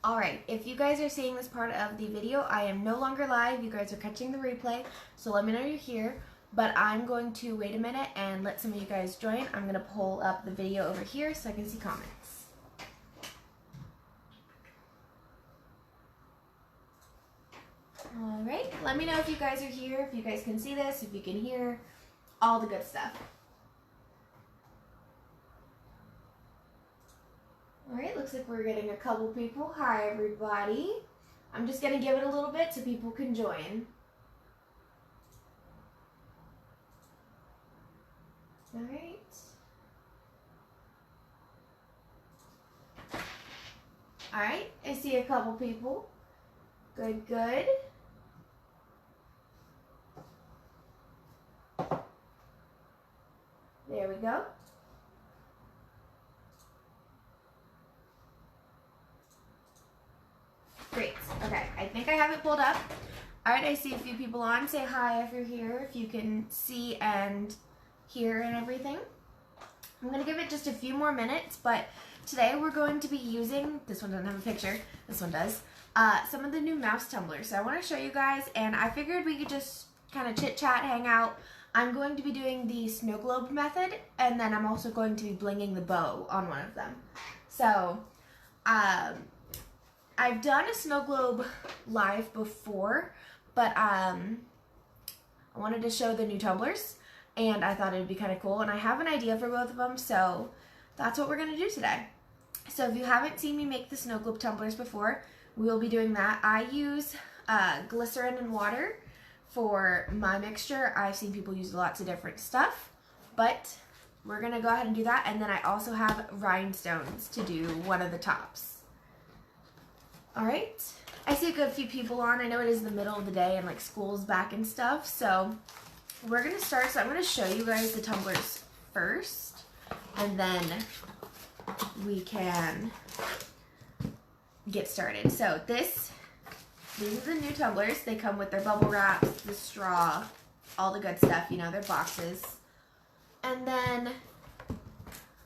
Alright, if you guys are seeing this part of the video, I am no longer live. You guys are catching the replay, so let me know you're here. But I'm going to wait a minute and let some of you guys join. I'm going to pull up the video over here so I can see comments. Alright, let me know if you guys are here, if you guys can see this, if you can hear, all the good stuff. Alright, looks like we're getting a couple people. Hi, everybody. I'm just going to give it a little bit so people can join. Alright. Alright, I see a couple people. Good, good. There we go. Great. Okay, I think I have it pulled up. Alright, I see a few people on. Say hi if you're here, if you can see and hear and everything. I'm going to give it just a few more minutes, but today we're going to be using, this one doesn't have a picture, this one does, some of the new mouse tumblers. So I want to show you guys, and I figured we could just kind of chit-chat, hang out. I'm going to be doing the Snowglobe method, and then I'm also going to be blinging the bow on one of them. So, I've done a Snowglobe live before, but I wanted to show the new tumblers, and I thought it would be kind of cool, and I have an idea for both of them, so that's what we're going to do today. So if you haven't seen me make the Snowglobe tumblers before, we will be doing that. I use glycerin and water for my mixture. I've seen people use lots of different stuff, but we're going to go ahead and do that, and then I also have rhinestones to do one of the tops. Alright, I see a good few people on. I know it is the middle of the day and like school's back and stuff, so we're going to start. So I'm going to show you guys the tumblers first, and then we can get started. So these are the new tumblers. They come with their bubble wraps, the straw, all the good stuff, you know, their boxes. And then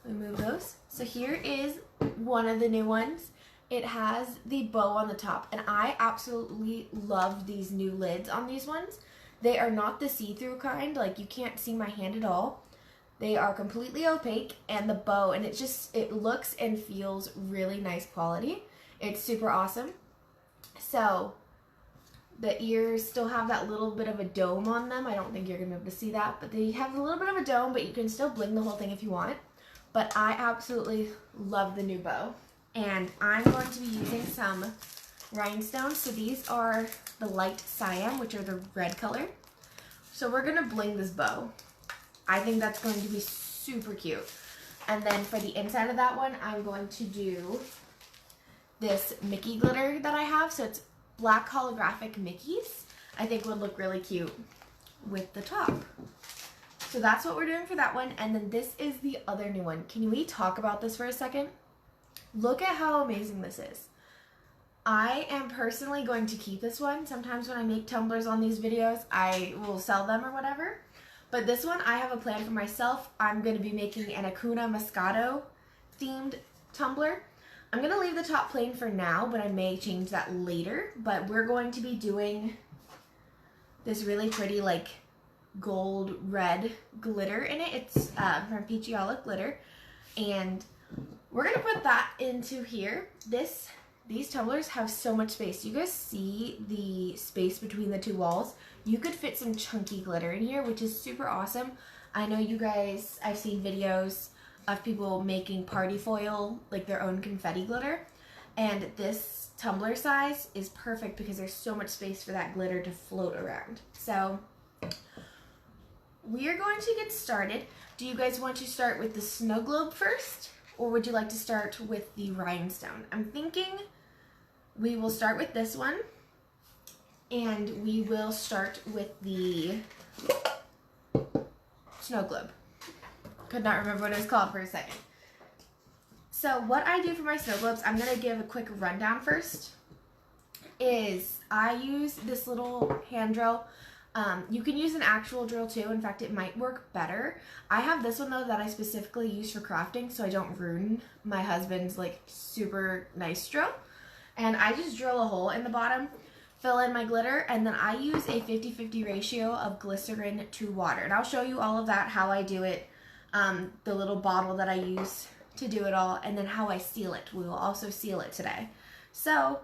we move those. So here is one of the new ones. It has the bow on the top, and I absolutely love these new lids on these ones. They are not the see-through kind, like you can't see my hand at all. They are completely opaque, and the bow, and it looks and feels really nice quality. It's super awesome. So the ears still have that little bit of a dome on them. I don't think you're gonna be able to see that, but they have a little bit of a dome, but you can still bling the whole thing if you want. But I absolutely love the new bow. And I'm going to be using some rhinestones. So these are the light cyan, which are the red color. So we're going to bling this bow. I think that's going to be super cute. And then for the inside of that one, I'm going to do this Mickey glitter that I have. So it's black holographic Mickeys. I think would look really cute with the top. So that's what we're doing for that one. And then this is the other new one. Can we talk about this for a second? Look at how amazing this is. I am personally going to keep this one. Sometimes when I make tumblers on these videos, I will sell them or whatever. But this one, I have a plan for myself. I'm going to be making an Hakuna Moscato themed tumbler. I'm going to leave the top plain for now, but I may change that later. But we're going to be doing this really pretty like gold red glitter in it. It's from Peachyolic Glitter. And we're going to put that into here. These tumblers have so much space. You guys see the space between the two walls? You could fit some chunky glitter in here, which is super awesome. I know you guys, I've seen videos of people making party foil, like their own confetti glitter. And this tumbler size is perfect because there's so much space for that glitter to float around. So we are going to get started. Do you guys want to start with the Snowglobe first? Or would you like to start with the rhinestone? I'm thinking we will start with this one, and we will start with the Snowglobe. Could not remember what it was called for a second. So what I do for my snow globes, I'm going to give a quick rundown first, is I use this little hand drill. You can use an actual drill too. In fact, it might work better. I have this one though that I specifically use for crafting so I don't ruin my husband's like super nice drill. And I just drill a hole in the bottom, fill in my glitter, and then I use a 50-50 ratio of glycerin to water. And I'll show you all of that, how I do it, the little bottle that I use to do it all, and then how I seal it. We will also seal it today. So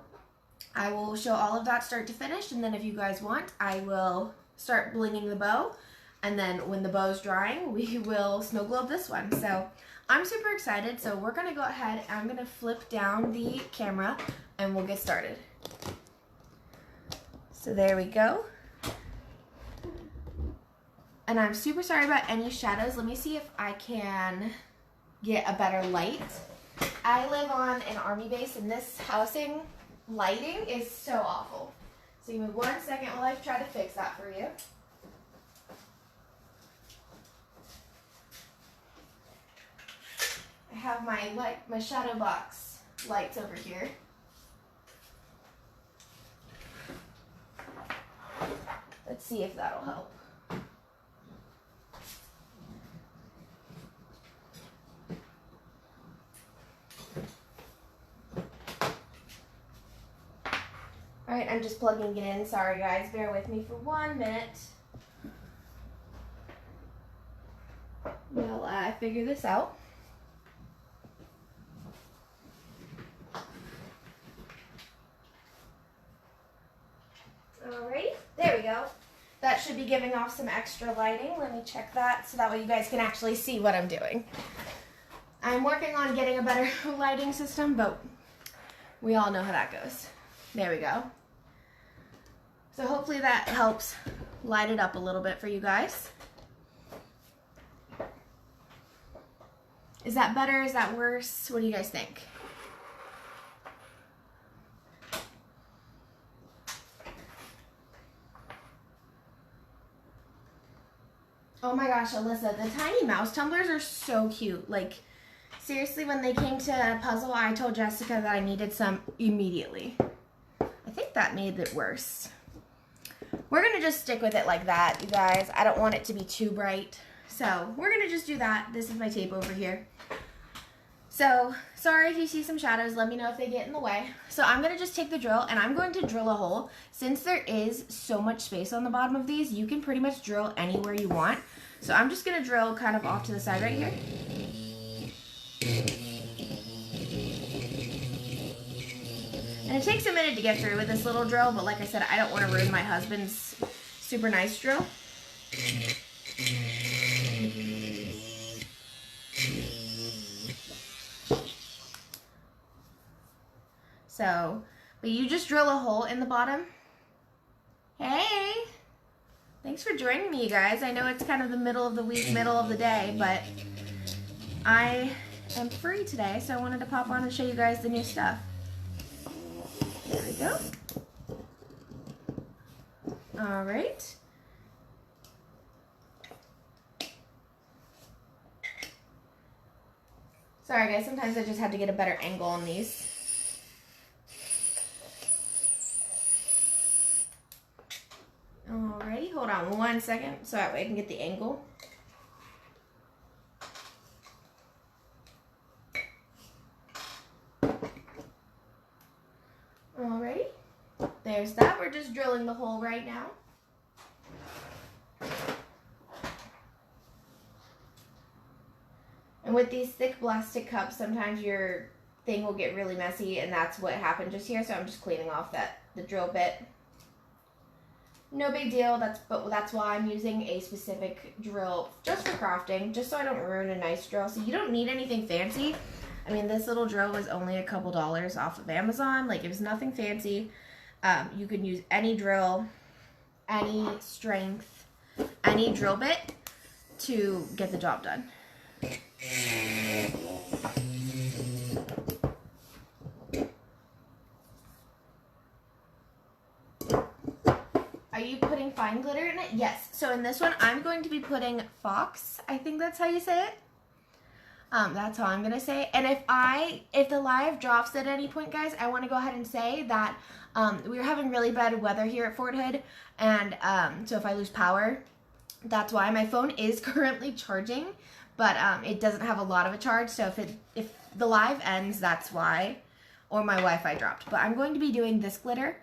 I will show all of that start to finish, and then if you guys want, I will start blinging the bow, and then when the bow's drying, we will snow globe this one. So I'm super excited, so we're gonna go ahead and I'm gonna flip down the camera and we'll get started. So there we go. And I'm super sorry about any shadows. Let me see if I can get a better light. I live on an army base and this housing lighting is so awful. So give me 1 second while I try to fix that for you. I have my shadow box lights over here. Let's see if that'll help. Alright, I'm just plugging it in. Sorry guys, bear with me for 1 minute. While I figure this out. Alright, there we go. That should be giving off some extra lighting. Let me check that so that way you guys can actually see what I'm doing. I'm working on getting a better lighting system, but we all know how that goes. There we go. So hopefully that helps light it up a little bit for you guys. Is that better? Is that worse? What do you guys think? Oh my gosh, Alyssa, the tiny mouse tumblers are so cute. Like, seriously, when they came to puzzle, I told Jessica that I needed some immediately. I think that made it worse. We're going to just stick with it like that, you guys. I don't want it to be too bright. So, we're going to just do that. This is my tape over here. So, sorry if you see some shadows. Let me know if they get in the way. So, I'm going to just take the drill, and I'm going to drill a hole. Since there is so much space on the bottom of these, you can pretty much drill anywhere you want. So, I'm just going to drill kind of off to the side right here. And it takes a minute to get through with this little drill, but like I said, I don't want to ruin my husband's super nice drill. So, but you just drill a hole in the bottom. Hey! Thanks for joining me, you guys. I know it's kind of the middle of the week, middle of the day, but I am free today, so I wanted to pop on and show you guys the new stuff. There we go. All right. Sorry guys, sometimes I just have to get a better angle on these. Alrighty, hold on 1 second so that way I can get the angle. Alrighty, there's that. We're just drilling the hole right now. And with these thick plastic cups, sometimes your thing will get really messy, and that's what happened just here. So I'm just cleaning off the drill bit. No big deal. That's why I'm using a specific drill just for crafting, just so I don't ruin a nice drill. So you don't need anything fancy. I mean, this little drill was only a couple dollars off of Amazon. Like, it was nothing fancy. You can use any drill, any strength, any drill bit to get the job done. Are you putting fine glitter in it? Yes. So in this one, I'm going to be putting Fox. I think that's how you say it. That's how I'm going to say it. And if the live drops at any point, guys, I want to go ahead and say that we're having really bad weather here at Fort Hood. And so if I lose power, that's why. My phone is currently charging, but it doesn't have a lot of a charge. So if the live ends, that's why. or my Wi-Fi dropped. But I'm going to be doing this glitter.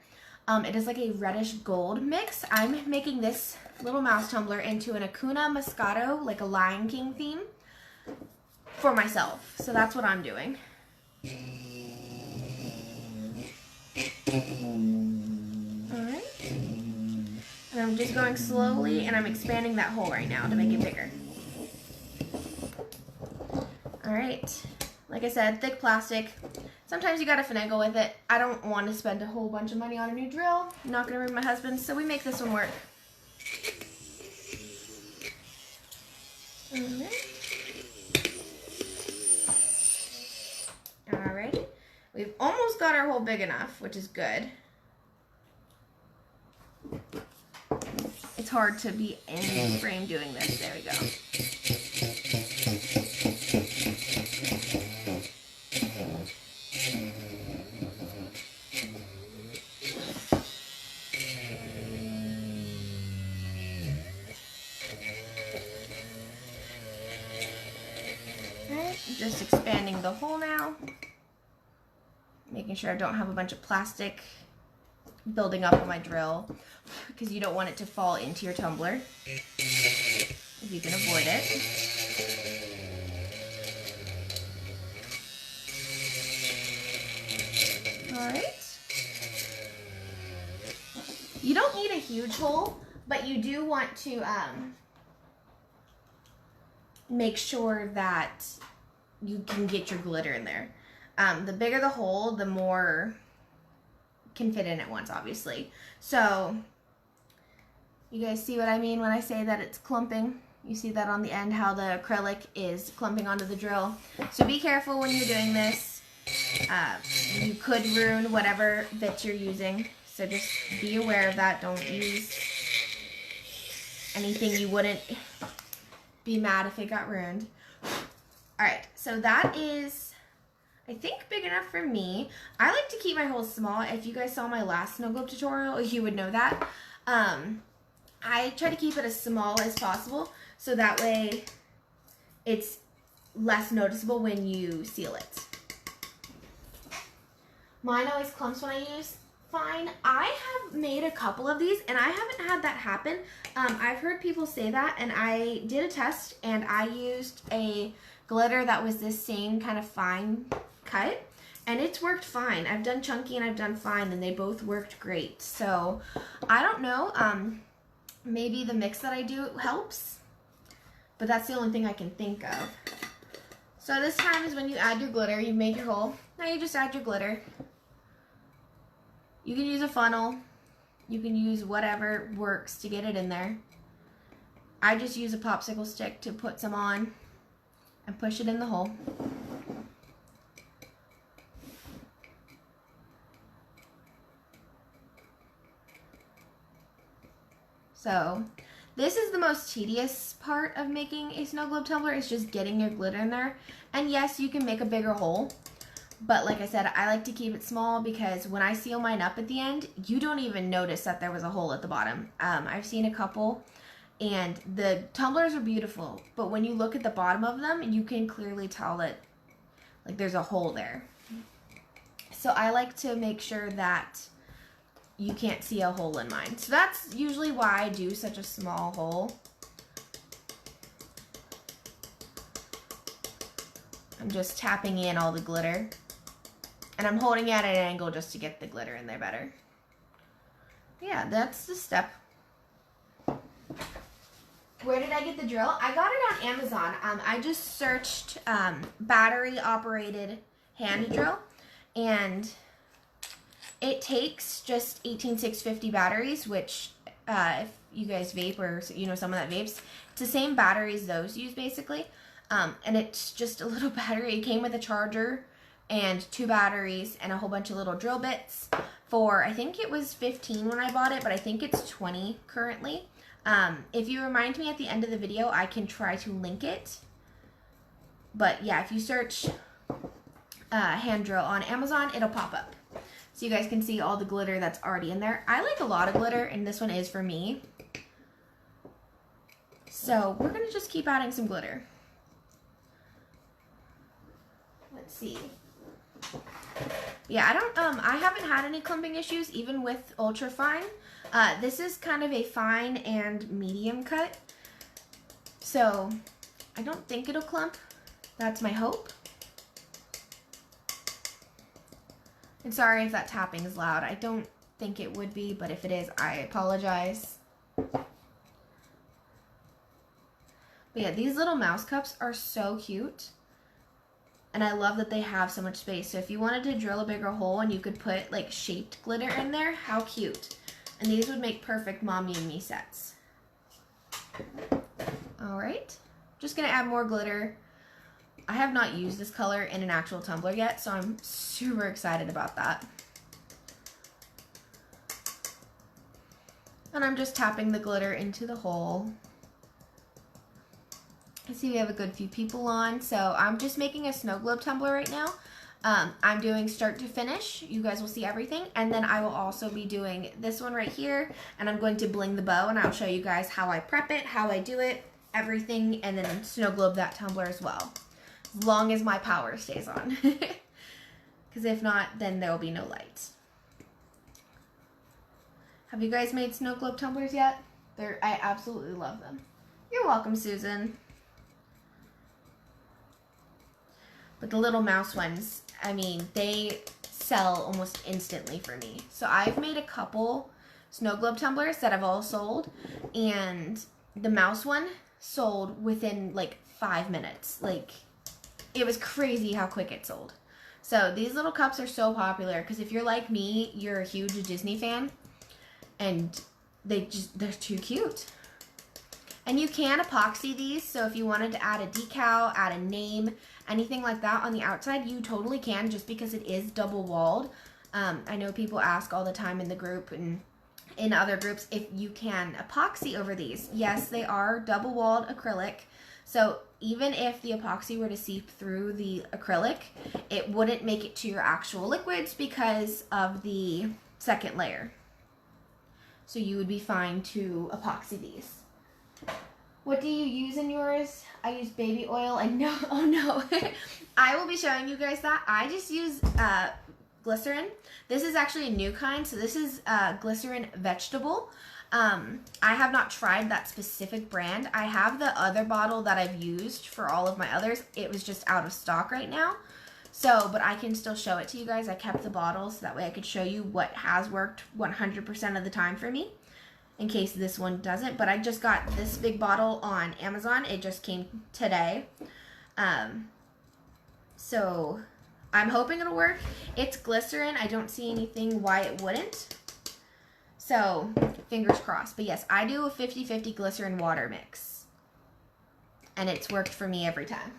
It is like a reddish gold mix. I'm making this little mouse tumbler into an Hakuna Moscato, like a Lion King theme for myself. So that's what I'm doing. Alright. And I'm just going slowly, and I'm expanding that hole right now to make it bigger. Alright. Like I said, thick plastic. Sometimes you gotta finagle with it. I don't want to spend a whole bunch of money on a new drill. I'm not gonna ruin my husband's, so we make this one work. Alrighty. We've almost got our hole big enough, which is good. It's hard to be in frame doing this. There we go. Alright, just expanding the hole now. Making sure I don't have a bunch of plastic building up on my drill, because you don't want it to fall into your tumbler if you can avoid it. Alright. You don't need a huge hole, but you do want to make sure that you can get your glitter in there. The bigger the hole, the more can fit in at once, obviously. So, you guys see what I mean when I say that it's clumping? You see that on the end, how the acrylic is clumping onto the drill. So be careful when you're doing this. You could ruin whatever bit you're using. So just be aware of that. Don't use anything you wouldn't be mad if it got ruined. Alright, so that is, I think, big enough for me. I like to keep my holes small. If you guys saw my last Snowglobe tutorial, you would know that. I try to keep it as small as possible, so that way it's less noticeable when you seal it. Mine always clumps when I use fine. I have made a couple of these, and I haven't had that happen. I've heard people say that, and I did a test, and I used a glitter that was this same kind of fine cut, and it's worked fine. I've done chunky and I've done fine, and they both worked great. So I don't know, maybe the mix that I do helps, but that's the only thing I can think of. So this time is when you add your glitter. You've made your hole. Now you just add your glitter. You can use a funnel. You can use whatever works to get it in there. I just use a popsicle stick to put some on and push it in the hole. So this is the most tedious part of making a snow globe tumbler, is just getting your glitter in there. And yes, you can make a bigger hole, but like I said, I like to keep it small because when I seal mine up at the end, you don't even notice that there was a hole at the bottom. I've seen a couple, and the tumblers are beautiful, but when you look at the bottom of them, you can clearly tell that like there's a hole there. So I like to make sure that you can't see a hole in mine. So that's usually why I do such a small hole. I'm just tapping in all the glitter. And I'm holding it at an angle just to get the glitter in there better. Yeah, that's the step. Where did I get the drill? I got it on Amazon. I just searched battery operated hand drill, and it takes just 18650 batteries, which if you guys vape or you know someone that vapes, it's the same batteries those use basically. And it's just a little battery. It came with a charger and 2 batteries and a whole bunch of little drill bits for, I think it was 15 when I bought it, but I think it's 20 currently. If you remind me at the end of the video, I can try to link it. But yeah, if you search hand drill on Amazon, it'll pop up. So you guys can see all the glitter that's already in there. I like a lot of glitter, and this one is for me. So we're going to just keep adding some glitter. Let's see. Yeah, I haven't had any clumping issues even with ultra fine. This is kind of a fine and medium cut, so I don't think it'll clump. That's my hope. And sorry if that tapping is loud. I don't think it would be, but if it is, I apologize. But yeah, these little mouse cups are so cute. And I love that they have so much space. So if you wanted to drill a bigger hole and you could put like shaped glitter in there, how cute. And these would make perfect mommy and me sets. All right, just gonna add more glitter. I have not used this color in an actual tumbler yet, so I'm super excited about that. And I'm just tapping the glitter into the hole. I see we have a good few people on, so I'm just making a snow globe tumbler right now. I'm doing start to finish. You guys will see everything, and then I will also be doing this one right here, and I'm going to bling the bow, and I'll show you guys how I prep it, how I do it, everything, and then snow globe that tumbler as well, as long as my power stays on. Because if not, then there will be no light. Have you guys made snow globe tumblers yet? I absolutely love them. You're welcome, Susan. But the little mouse ones, I mean, they sell almost instantly for me. So I've made a couple snow globe tumblers that I've all sold, and the mouse one sold within like 5 minutes. Like, it was crazy how quick it sold. So these little cups are so popular because if you're like me, you're a huge Disney fan, and they're too cute. And you can epoxy these, so if you wanted to add a decal, add a name, anything like that on the outside, you totally can, just because it is double walled. I know people ask all the time in the group and in other groups if you can epoxy over these. Yes, they are double walled acrylic, so even if the epoxy were to seep through the acrylic, it wouldn't make it to your actual liquids because of the second layer. So you would be fine to epoxy these. What do you use in yours? I use baby oil. I know. Oh no. I will be showing you guys that. I just use glycerin. This is actually a new kind. So this is glycerin vegetable. I have not tried that specific brand. I have the other bottle that I've used for all of my others. It was just out of stock right now. So, but I can still show it to you guys. I kept the bottle so that way I could show you what has worked 100% of the time for me, in case this one doesn't. But I just got this big bottle on Amazon. It just came today. So I'm hoping it'll work. It's glycerin. I don't see anything why it wouldn't. So fingers crossed. But yes, I do a 50-50 glycerin water mix, and it's worked for me every time.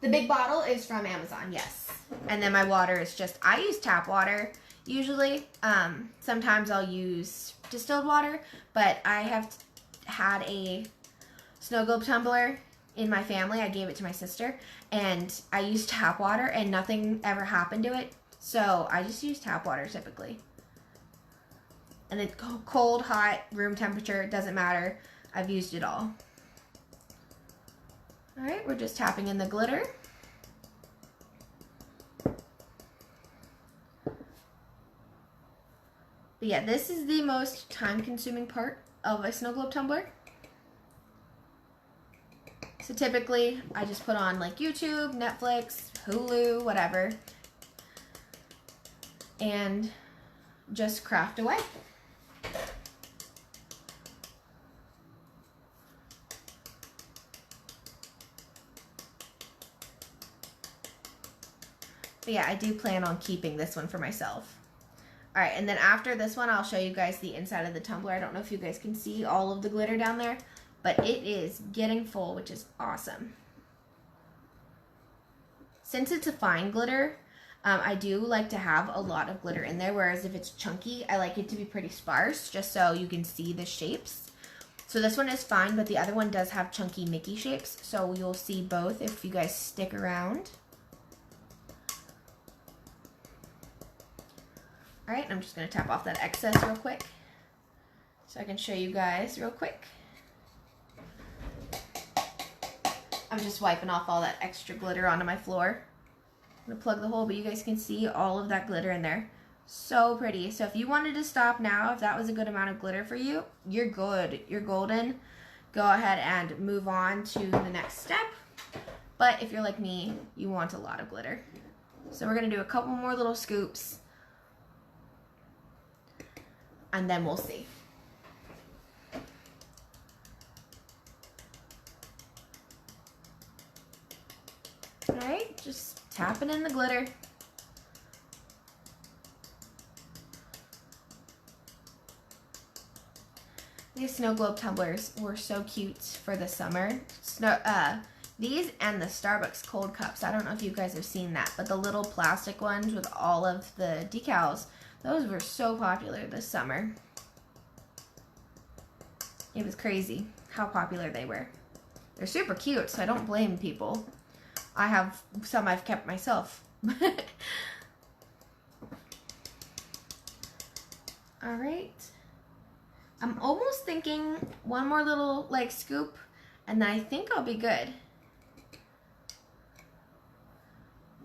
The big bottle is from Amazon, yes. And then my water is just, I use tap water usually. Sometimes I'll use distilled water, but I have had a snow globe tumbler in my family. I gave it to my sister, and I used tap water, and nothing ever happened to it. So I just use tap water typically. And it's cold, hot, room temperature, it doesn't matter. I've used it all. All right, we're just tapping in the glitter. But yeah, this is the most time-consuming part of a snow globe tumbler. So typically, I just put on like YouTube, Netflix, Hulu, whatever, and just craft away. But yeah, I do plan on keeping this one for myself. All right, and then after this one, I'll show you guys the inside of the tumbler. I don't know if you guys can see all of the glitter down there, but it is getting full, which is awesome. Since it's a fine glitter, I do like to have a lot of glitter in there, whereas if it's chunky, I like it to be pretty sparse, just so you can see the shapes. So this one is fine, but the other one does have chunky Mickey shapes, so you'll see both if you guys stick around. All right, I'm just gonna tap off that excess real quick so I can show you guys real quick. I'm just wiping off all that extra glitter onto my floor. I'm gonna plug the hole, but you guys can see all of that glitter in there. So pretty. So if you wanted to stop now, if that was a good amount of glitter for you, you're good. You're golden. Go ahead and move on to the next step. But if you're like me, you want a lot of glitter. So we're gonna do a couple more little scoops, and then we'll see. All right, just tapping in the glitter. These Snowglobe tumblers were so cute for the summer. These and the Starbucks cold cups. I don't know if you guys have seen that, but the little plastic ones with all of the decals, those were so popular this summer. It was crazy how popular they were. They're super cute, so I don't blame people. I have some I've kept myself. All right. I'm almost thinking one more little like scoop, and then I think I'll be good.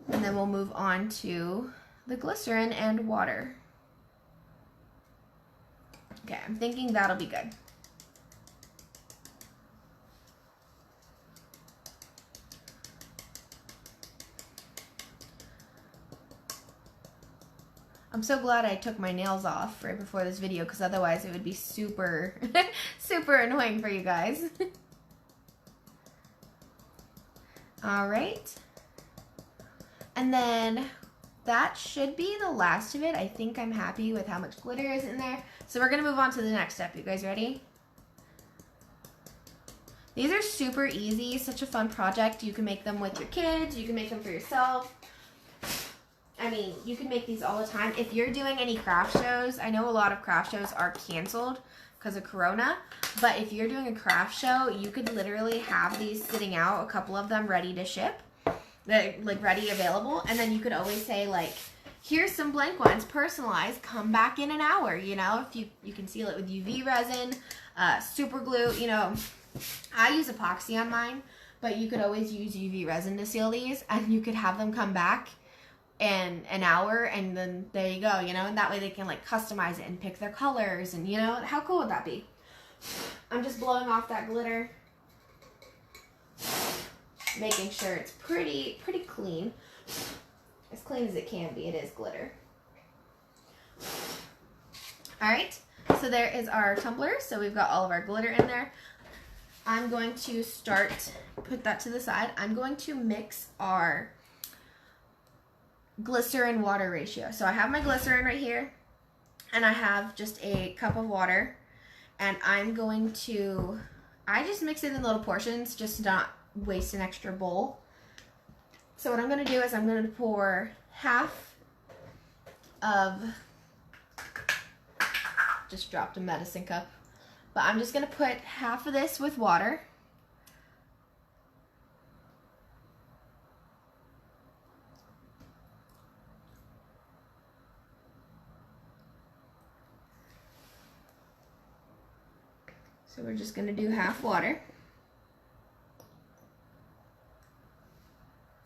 And then we'll move on to the glycerin and water. Okay, I'm thinking that'll be good. I'm so glad I took my nails off right before this video, because otherwise it would be super, super annoying for you guys. All right. And then that should be the last of it. I think I'm happy with how much glitter is in there. So we're gonna move on to the next step. You guys ready? These are super easy, such a fun project. You can make them with your kids, you can make them for yourself. I mean, you can make these all the time. If you're doing any craft shows, I know a lot of craft shows are canceled because of Corona, but if you're doing a craft show, you could literally have these sitting out, a couple of them ready to ship. Like ready, available, and then you could always say like, here's some blank ones, personalized, come back in an hour, you know, if you can seal it with UV resin, super glue, you know, I use epoxy on mine, but you could always use UV resin to seal these, and you could have them come back in an hour, and then there you go, you know, and that way they can like customize it and pick their colors, and you know, how cool would that be? I'm just blowing off that glitter, making sure it's pretty clean. As clean as it can be. It is glitter. Alright, so there is our tumbler. So we've got all of our glitter in there. I'm going to put that to the side. I'm going to mix our glycerin water ratio. So I have my glycerin right here, and I have just a cup of water, and I just mix it in little portions just to not waste an extra bowl. So what I'm going to do is I'm going to pour half of, just dropped a medicine cup, but I'm just going to put half of this with water. So we're just going to do half water.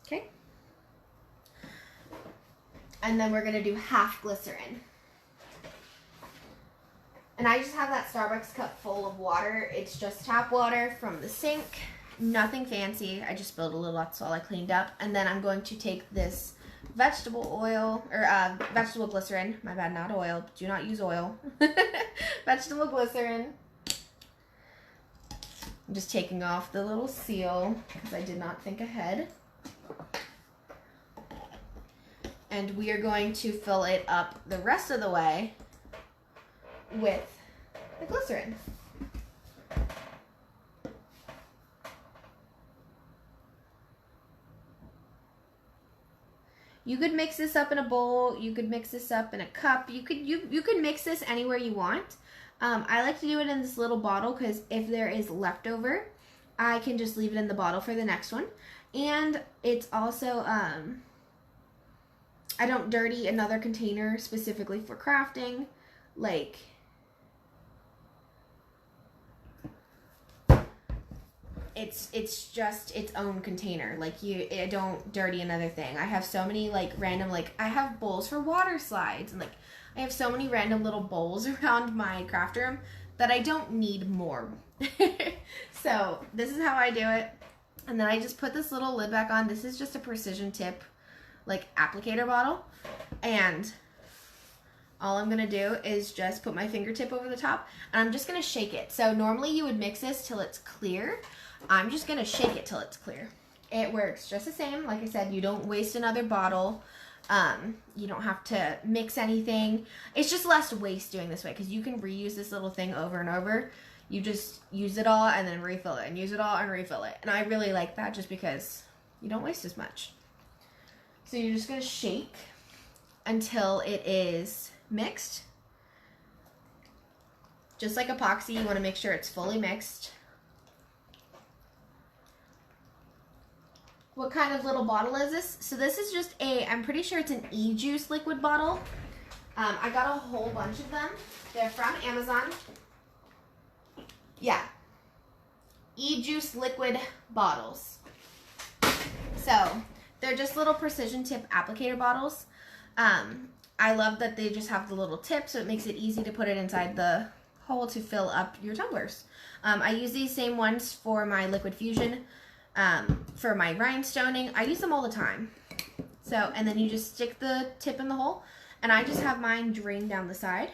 Okay. And then we're going to do half glycerin. And I just have that Starbucks cup full of water. It's just tap water from the sink. Nothing fancy. I just spilled a little, that's all I cleaned up. And then I'm going to take this vegetable oil, or vegetable glycerin. My bad, not oil. Do not use oil. Vegetable glycerin. I'm just taking off the little seal because I did not think ahead. And we are going to fill it up the rest of the way with the glycerin. You could mix this up in a bowl, you could mix this up in a cup, you could mix this anywhere you want. I like to do it in this little bottle because if there is leftover, I can just leave it in the bottle for the next one. And it's also, I don't dirty another container specifically for crafting. Like, it's just its own container. Like it don't dirty another thing. I have so many like random, like I have bowls for water slides, and like I have so many random little bowls around my craft room that I don't need more. So this is how I do it. And then I just put this little lid back on. This is just a precision tip like applicator bottle, and all I'm gonna do is just put my fingertip over the top, and I'm just gonna shake it. So normally you would mix this till it's clear. I'm just gonna shake it till it's clear. It works just the same. Like I said, you don't waste another bottle. You don't have to mix anything. It's just less waste doing this way, because you can reuse this little thing over and over. You just use it all and then refill it, and use it all and refill it. And I really like that just because you don't waste as much. So you're just gonna shake until it is mixed. Just like epoxy, you wanna make sure it's fully mixed. What kind of little bottle is this? So this is just I'm pretty sure it's an e-juice liquid bottle. I got a whole bunch of them. They're from Amazon. Yeah, e-juice liquid bottles. So they're just little precision tip applicator bottles. I love that they just have the little tip, so it makes it easy to put it inside the hole to fill up your tumblers. I use these same ones for my liquid fusion, for my rhinestoning. I use them all the time. So, and then you just stick the tip in the hole, and I just have mine drain down the side,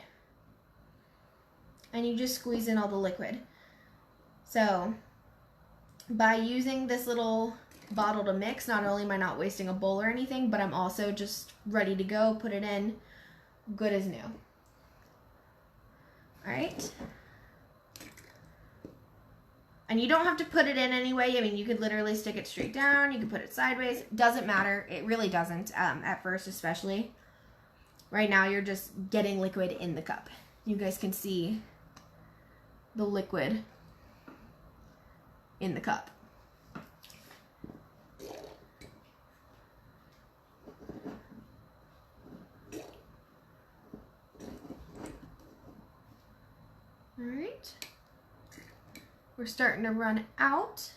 and you just squeeze in all the liquid. So by using this little bottle to mix, not only am I not wasting a bowl or anything, but I'm also just ready to go, put it in, good as new. All right. And you don't have to put it in anyway. I mean, you could literally stick it straight down. You could put it sideways. Doesn't matter. It really doesn't, at first especially. Right now, you're just getting liquid in the cup. You guys can see the liquid in the cup. All right. We're starting to run out,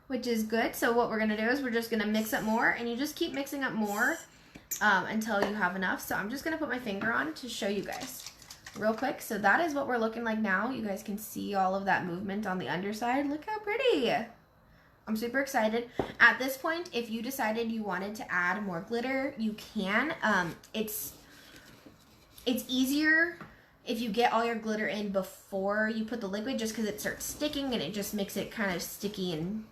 which is good. So what we're gonna do is we're just gonna mix up more, and you just keep mixing up more until you have enough. So I'm just gonna put my finger on to show you guys real quick. So that is what we're looking like now. You guys can see all of that movement on the underside. Look how pretty. I'm super excited. At this point, if you decided you wanted to add more glitter, you can. It's easier if you get all your glitter in before you put the liquid, just because it starts sticking and it just makes it kind of sticky and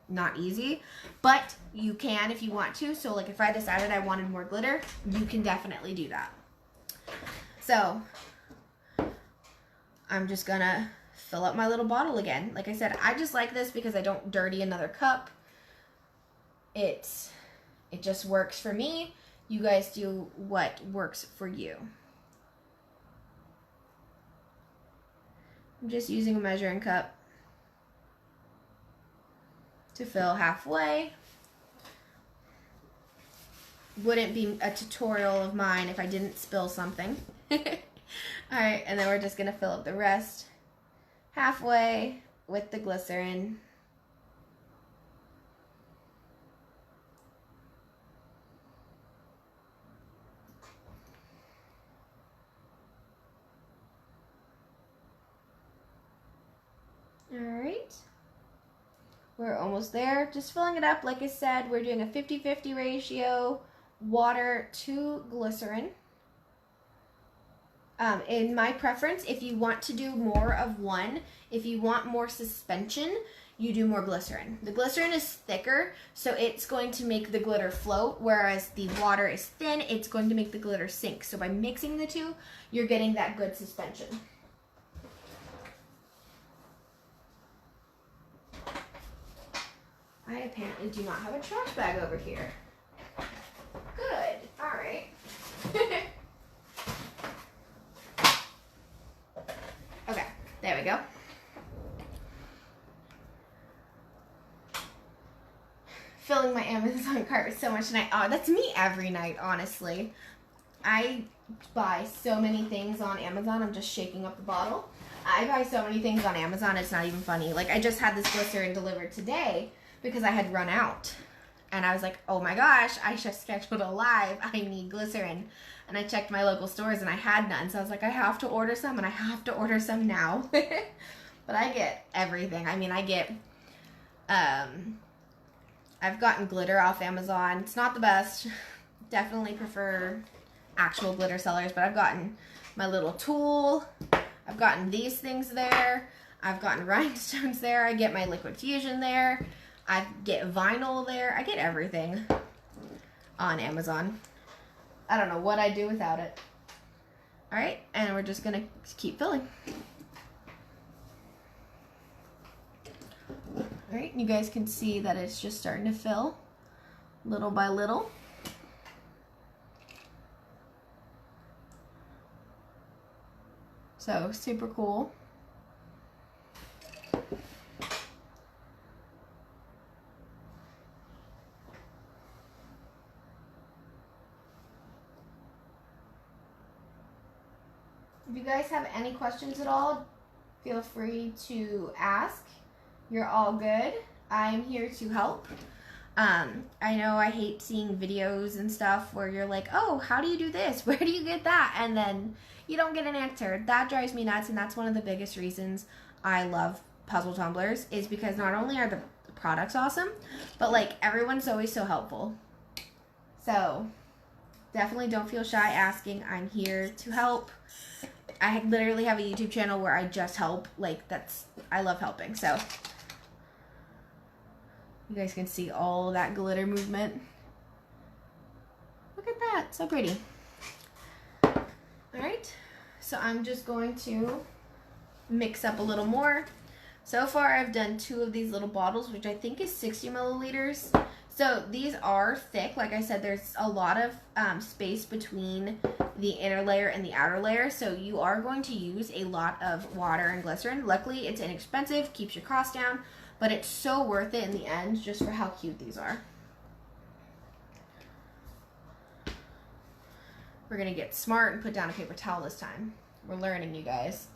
not easy. But you can if you want to. So like if I decided I wanted more glitter, you can definitely do that. So I'm just gonna fill up my little bottle again. Like I said, I just like this because I don't dirty another cup. It just works for me. You guys do what works for you. I'm just using a measuring cup to fill halfway. Wouldn't be a tutorial of mine if I didn't spill something. Alright, and then we're just going to fill up the rest halfway with the glycerin. Alright, we're almost there. Just filling it up. Like I said, we're doing a 50-50 ratio, water to glycerin. In my preference, if you want to do more of one, if you want more suspension, you do more glycerin. The glycerin is thicker, so it's going to make the glitter float, whereas the water is thin, it's going to make the glitter sink. So by mixing the two, you're getting that good suspension. I apparently do not have a trash bag over here. Good. All right. Okay, there we go. Filling my Amazon cart with so much night. Oh, that's me every night, honestly. I buy so many things on Amazon. I'm just shaking up the bottle. I buy so many things on Amazon, it's not even funny. Like, I just had this glycerin delivered today because I had run out. And I was like, oh my gosh, I just scheduled a live. I need glycerin. And I checked my local stores and I had none. So I was like, I have to order some, and I have to order some now. But I get everything. I mean, I get, I've gotten glitter off Amazon. It's not the best. Definitely prefer actual glitter sellers, but I've gotten my little tool. I've gotten these things there. I've gotten rhinestones there. I get my liquid fusion there. I get vinyl there. I get everything on Amazon. I don't know what I'd do without it. All right, and we're just gonna keep filling. All right, you guys can see that it's just starting to fill little by little. So super cool. If you guys have any questions at all, feel free to ask. You're all good. I'm here to help. I know I hate seeing videos and stuff where you're like, oh, how do you do this? Where do you get that? And then you don't get an answer. That drives me nuts, and that's one of the biggest reasons I love puzzle tumblers, is because not only are the products awesome, but like everyone's always so helpful. So definitely don't feel shy asking. I'm here to help. I literally have a YouTube channel where I just help. Like, I love helping. So you guys can see all that glitter movement. Look at that, so pretty. All right, so I'm just going to mix up a little more. So far I've done 2 of these little bottles, which I think is 60 milliliters. So these are thick. Like I said, there's a lot of space between the inner layer and the outer layer. So you are going to use a lot of water and glycerin. Luckily, it's inexpensive, keeps your cost down, but it's so worth it in the end just for how cute these are. We're gonna get smart and put down a paper towel this time. We're learning, you guys.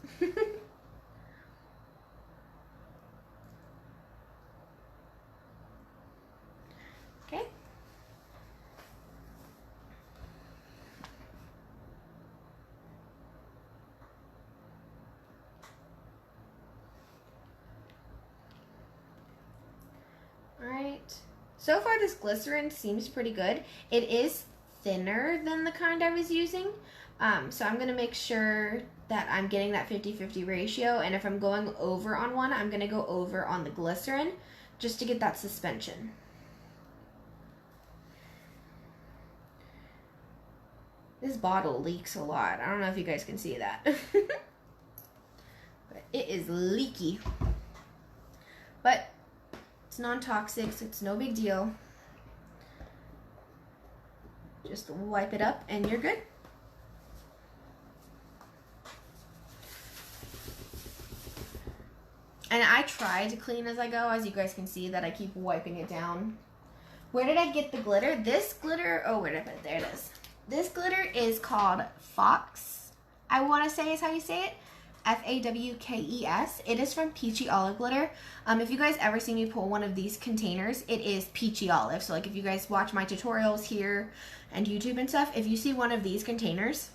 Okay. All right. So far, this glycerin seems pretty good. It is thinner than the kind I was using. So I'm going to make sure that I'm getting that 50-50 ratio. And if I'm going over on one, I'm going to go over on the glycerin just to get that suspension. This bottle leaks a lot. I don't know if you guys can see that. But it is leaky. But it's non-toxic, so it's no big deal. Just wipe it up and you're good. And I try to clean as I go. As you guys can see that I keep wiping it down. Where did I get the glitter? This glitter, oh, where did I put it? There it is. This glitter is called Fox, I want to say is how you say it. F-A-W-K-E-S. It is from Peachy Olive Glitter. If you guys ever see me pull one of these containers, it is peachy olive. So like if you guys watch my tutorials here and YouTube and stuff, if you see one of these containers,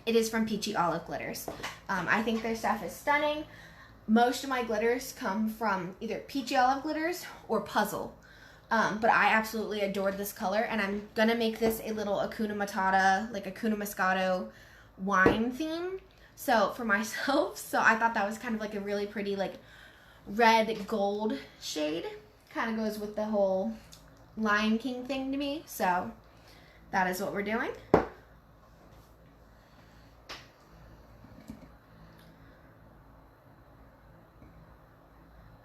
it is from Peachy Olive Glitters. I think their stuff is stunning. Most of my glitters come from either Peachy Olive Glitters or Puzzle. But I absolutely adored this color, and I'm going to make this a little Hakuna Matata, like Hakuna Moscato wine theme. So for myself, so I thought that was kind of like a really pretty like red gold shade. Kind of goes with the whole Lion King thing to me. So that is what we're doing.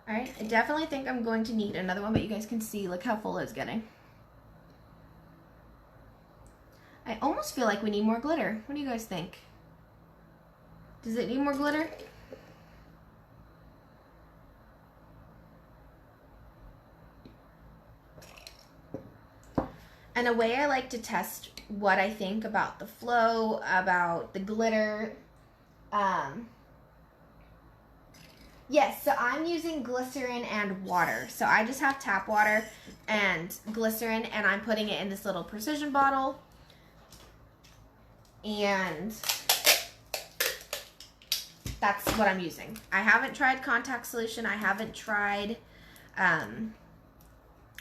Alright, I definitely think I'm going to need another one, but you guys can see, look how full it's getting. I almost feel like we need more glitter. What do you guys think? Does it need more glitter? And a way I like to test what I think about the flow, about the glitter, yes, so I'm using glycerin and water. So I just have tap water and glycerin, and I'm putting it in this little precision bottle. And that's what I'm using. I haven't tried contact solution. I haven't tried,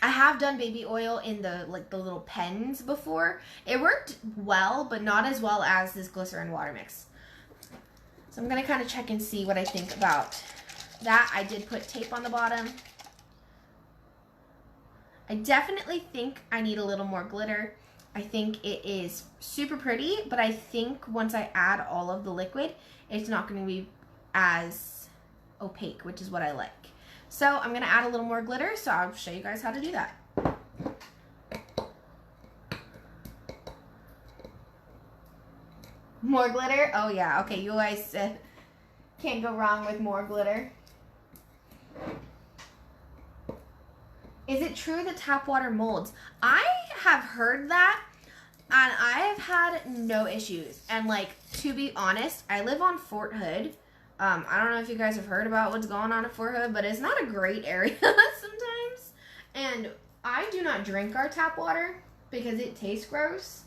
I have done baby oil in the little pens before. It worked well, but not as well as this glycerin water mix. So I'm going to kind of check and see what I think about that. I did put tape on the bottom. I definitely think I need a little more glitter. I think it is super pretty, but I think once I add all of the liquid, it's not going to be as opaque, which is what I like. So I'm going to add a little more glitter, so I'll show you guys how to do that. More glitter? Oh yeah, okay, you guys can't go wrong with more glitter. Is it true that tap water molds? I have heard that, and I have had no issues. And like, to be honest, I live on Fort Hood. I don't know if you guys have heard about what's going on at Fort Hood, but it's not a great area sometimes. And I do not drink our tap water because it tastes gross.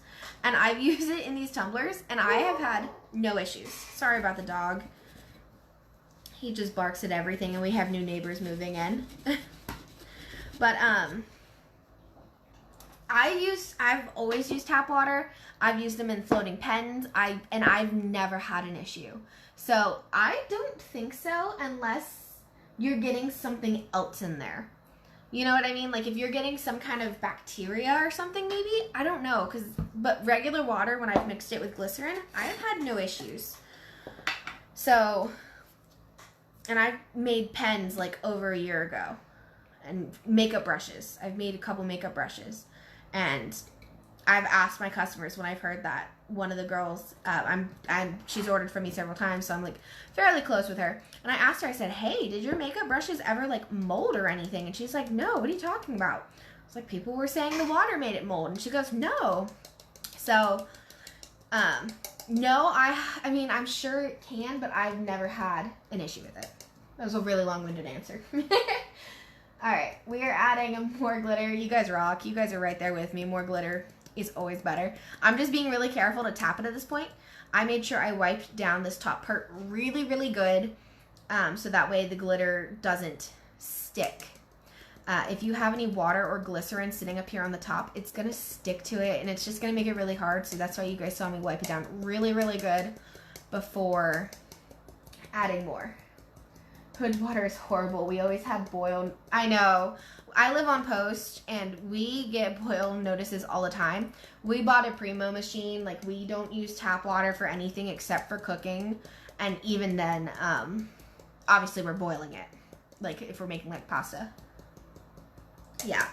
And I've used it in these tumblers, and I have had no issues. Sorry about the dog. He just barks at everything, and we have new neighbors moving in. But I've always used tap water. I've used them in floating pens. And I've never had an issue. So I don't think so, unless you're getting something else in there. You know what I mean? Like if you're getting some kind of bacteria or something, maybe. I don't know. But regular water, when I've mixed it with glycerin, I've had no issues. So, and I've made pens like over a year ago. And makeup brushes. I've made a couple makeup brushes. And I've asked my customers when I've heard that. One of the girls, she's ordered from me several times, so I'm like fairly close with her. And I asked her, I said, hey, did your makeup brushes ever like mold or anything? And she's like, no, what are you talking about? I was like, people were saying the water made it mold. And she goes, no. So, no, I mean, I'm sure it can, but I've never had an issue with it. That was a really long-winded answer. All right, we are adding more glitter. You guys rock. You guys are right there with me. More glitter is always better. I'm just being really careful to tap it at this point. I made sure I wiped down this top part really, really good, so that way the glitter doesn't stick. If you have any water or glycerin sitting up here on the top, it's going to stick to it, and it's just going to make it really hard, so that's why you guys saw me wipe it down really, really good before adding more. Hood water is horrible. We always have boil. I know. I live on Post, and we get boil notices all the time. We bought a Primo machine. Like, we don't use tap water for anything except for cooking. And even then, obviously we're boiling it. Like, if we're making, like, pasta. Yeah.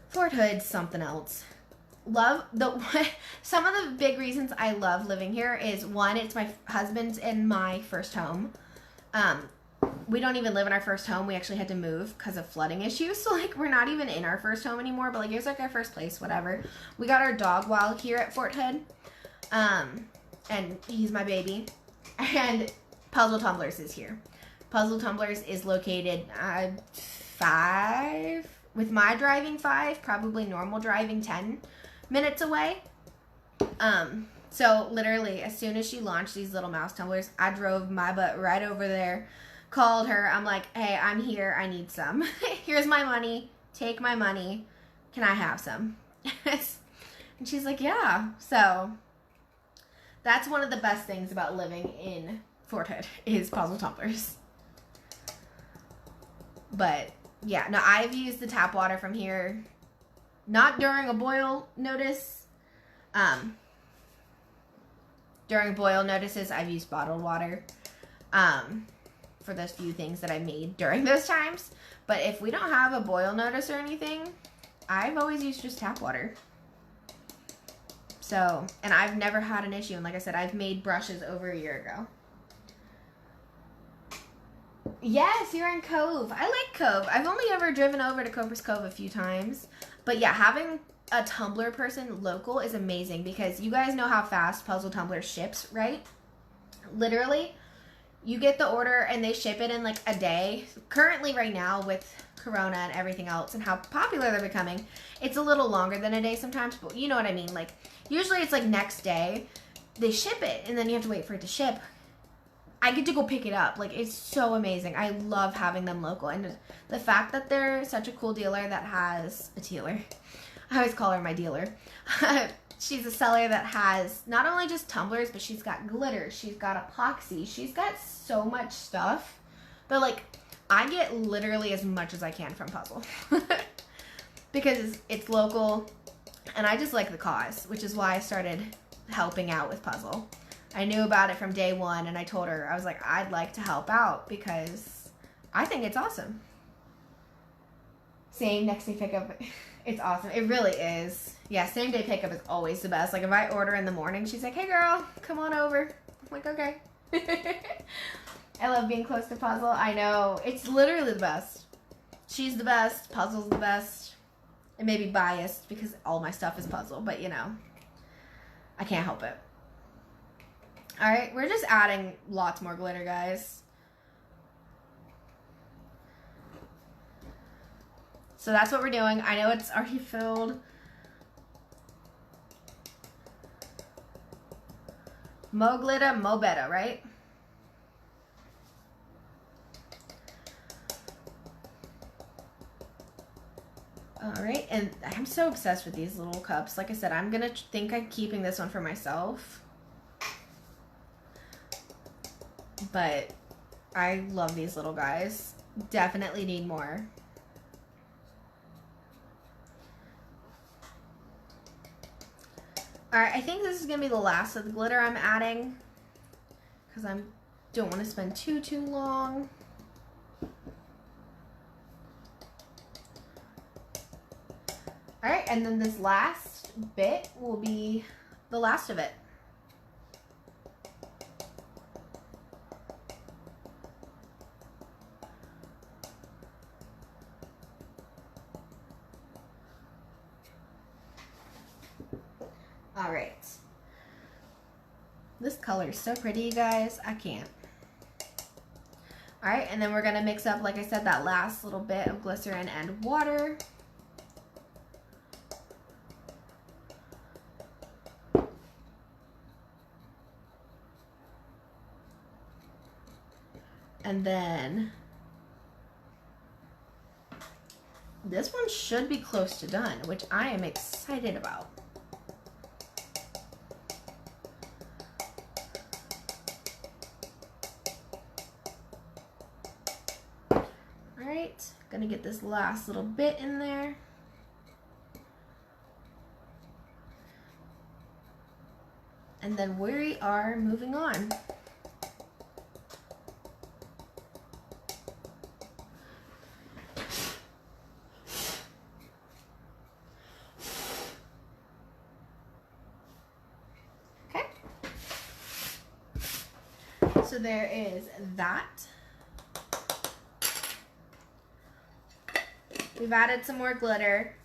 Fort Hood's something else. Some of the big reasons I love living here is, one, it's my husband's and my first home. We don't even live in our first home. We actually had to move because of flooding issues. So, like, we're not even in our first home anymore. But, like, it was, like, our first place, whatever. We got our dog while here at Fort Hood. And he's my baby. And Puzzle Tumblers is here. Puzzle Tumblers is located 5, with my driving 5, probably normal driving 10 minutes away. So, literally, as soon as she launched these little mouse tumblers, I drove my butt right over there. Called her. I'm like, hey, I'm here. I need some. Here's my money. Take my money. Can I have some? And she's like, yeah. So that's one of the best things about living in Fort Hood is puzzle tumblers. But yeah, no, I've used the tap water from here. Not during a boil notice. During boil notices, I've used bottled water. For those few things that I made during those times. But if we don't have a boil notice or anything, I've always used just tap water. So, and I've never had an issue. And like I said, I've made brushes over a year ago. Yes, you're in Cove. I like Cove. I've only ever driven over to Cobras Cove a few times. But yeah, having a Tumbler person local is amazing because you guys know how fast Puzzle Tumbler ships, right? Literally, you get the order and they ship it in like a day. Currently right now with Corona and everything else and how popular they're becoming, it's a little longer than a day sometimes, but you know what I mean. Like usually it's like next day they ship it and then you have to wait for it to ship. I get to go pick it up. Like, it's so amazing. I love having them local. And the fact that they're such a cool dealer that has a dealer. I always call her my dealer. She's a seller that has not only just tumblers, but she's got glitter. She's got epoxy. She's got so much stuff. But, like, I get literally as much as I can from Puzzle. Because it's local. And I just like the cause, which is why I started helping out with Puzzle. I knew about it from day one, and I told her, I was like, I'd like to help out because I think it's awesome. Same next day pickup. It's awesome. It really is. Yeah, same day pickup is always the best. Like, if I order in the morning, she's like, hey, girl, come on over. I'm like, okay. I love being close to Puzzle. I know. It's literally the best. She's the best. Puzzle's the best. It may be biased because all my stuff is Puzzle, but, you know, I can't help it. Alright, we're just adding lots more glitter, guys. So that's what we're doing. I know it's already filled. Mo glitter, mo better, right? Alright, and I'm so obsessed with these little cups. Like I said, I'm gonna think I'm keeping this one for myself. But I love these little guys. Definitely need more. Alright, I think this is going to be the last of the glitter I'm adding. Because I don't want to spend too long. Alright, and then this last bit will be the last of it. Alright. This color is so pretty, you guys. I can't. Alright, and then we're going to mix up, like I said, that last little bit of glycerin and water. And then this one should be close to done, which I am excited about. Alright, gonna get this last little bit in there. And then we are moving on. Okay. So there is that. We've added some more glitter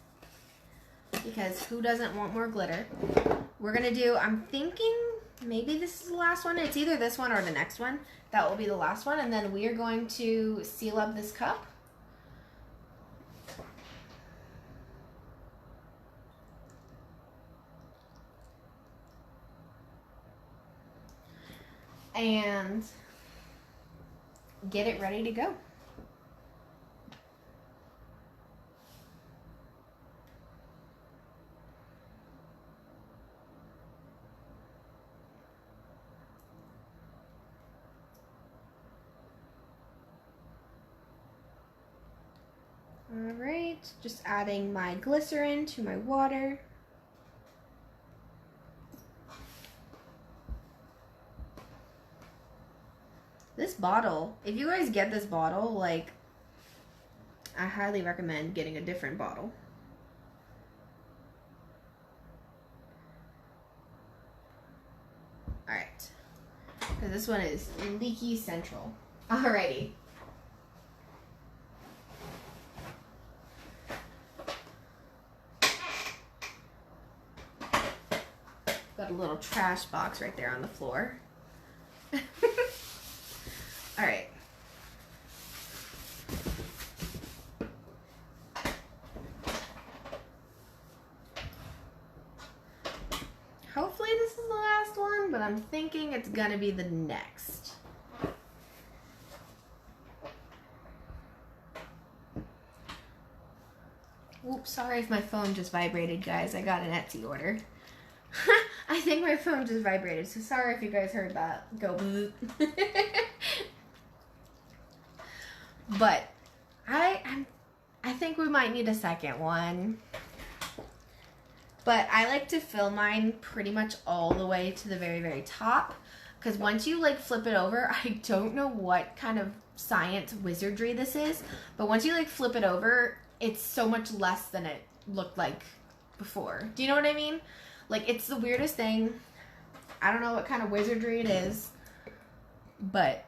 because who doesn't want more glitter? We're gonna do, I'm thinking maybe this is the last one. It's either this one or the next one. That will be the last one. And then we are going to seal up this cup. And get it ready to go. Alright, just adding my glycerin to my water. This bottle, if you guys get this bottle, like, I highly recommend getting a different bottle. Alright, because this one is leaky central. Alrighty. Got a little trash box right there on the floor. All right. Hopefully this is the last one, but I'm thinking it's gonna be the next. Oops, sorry if my phone just vibrated, guys. I got an Etsy order. I think my phone just vibrated, so sorry if you guys heard that go boop. But I think we might need a second one. But I like to fill mine pretty much all the way to the very, very top. Because once you like flip it over, I don't know what kind of science wizardry this is, but once you like flip it over, it's so much less than it looked like before. Do you know what I mean? Like, it's the weirdest thing. I don't know what kind of wizardry it is, but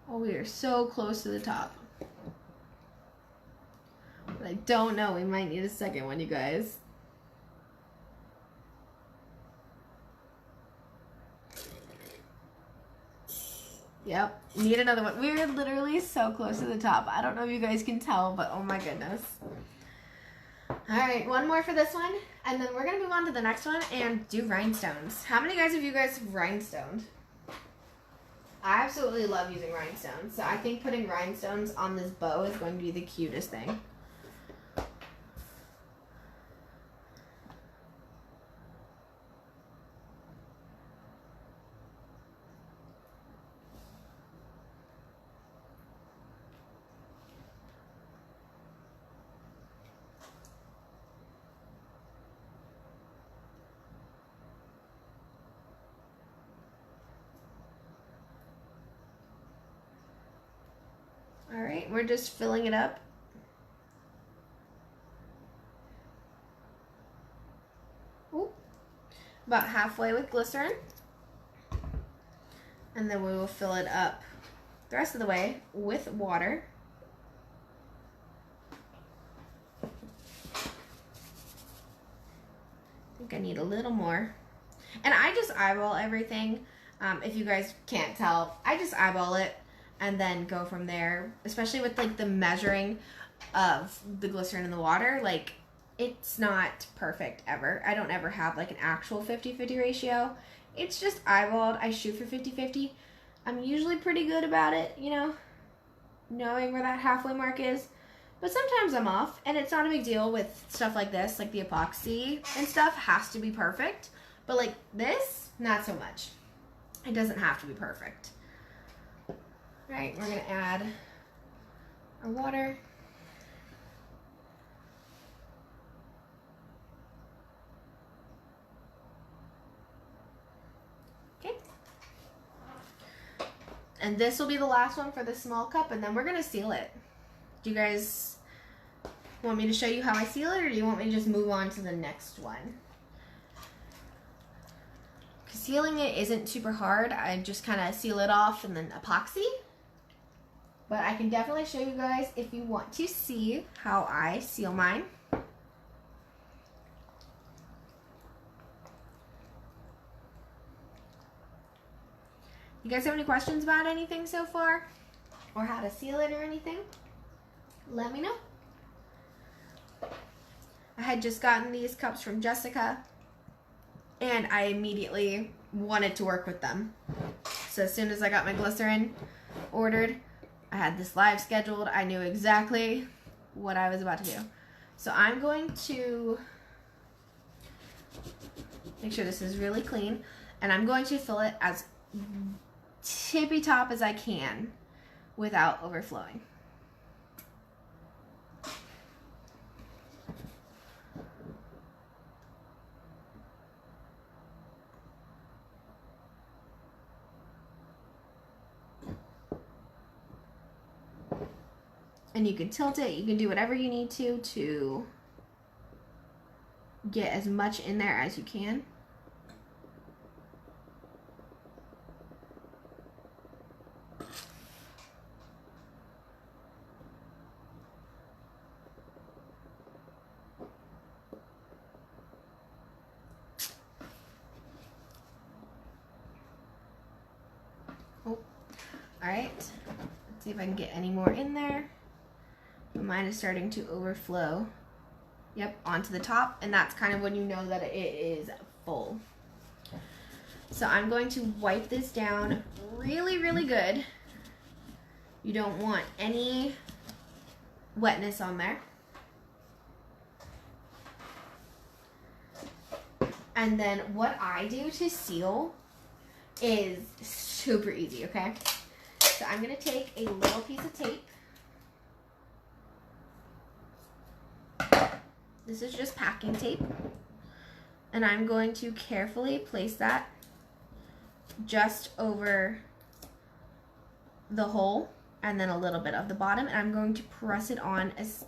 oh, we are so close to the top. But I don't know. We might need a second one, you guys. Yep, need another one. We're literally so close to the top. I don't know if you guys can tell, but oh my goodness. All right, one more for this one, and then we're gonna move on to the next one and do rhinestones. How many guys of you guys have rhinestoned? I absolutely love using rhinestones, so I think putting rhinestones on this bow is going to be the cutest thing. All right, we're just filling it up. Ooh. About halfway with glycerin. And then we will fill it up the rest of the way with water. I think I need a little more. And I just eyeball everything. If you guys can't tell, I just eyeball it and then go from there, especially with like the measuring of the glycerin in the water. Like, it's not perfect ever. I don't ever have like an actual 50-50 ratio. It's just eyeballed. I shoot for 50-50. I'm usually pretty good about it, you know, knowing where that halfway mark is. But sometimes I'm off, and it's not a big deal with stuff like this, like the epoxy and stuff has to be perfect. But like this, not so much. It doesn't have to be perfect. All right, we're gonna add our water. Okay. And this will be the last one for the small cup, and then we're gonna seal it. Do you guys want me to show you how I seal it, or do you want me to just move on to the next one? Because sealing it isn't super hard. I just kind of seal it off and then epoxy. But I can definitely show you guys if you want to see how I seal mine. You guys have any questions about anything so far? Or how to seal it or anything? Let me know. I had just gotten these cups from Jessica, and I immediately wanted to work with them. So as soon as I got my glycerin ordered, I had this live scheduled. I knew exactly what I was about to do. So I'm going to make sure this is really clean, and I'm going to fill it as tippy top as I can without overflowing. And you can tilt it, you can do whatever you need to get as much in there as you can. Oh, all right. Let's see if I can get any more in there. But mine is starting to overflow. Yep, onto the top, and that's kind of when you know that it is full. So I'm going to wipe this down really, really good. You don't want any wetness on there. And then what I do to seal is super easy, okay? So I'm gonna take a little piece of tape. This is just packing tape. And I'm going to carefully place that just over the hole and then a little bit of the bottom, and I'm going to press it on as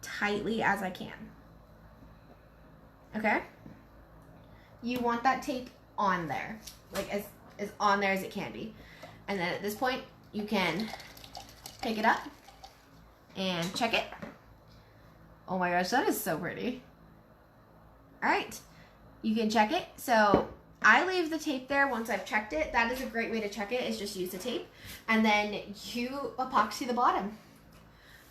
tightly as I can. Okay? You want that tape on there, like as on there as it can be. And then at this point, you can pick it up and check it. Oh my gosh, that is so pretty. All right, you can check it. So I leave the tape there once I've checked it. That is a great way to check it, is just use the tape. And then you epoxy the bottom.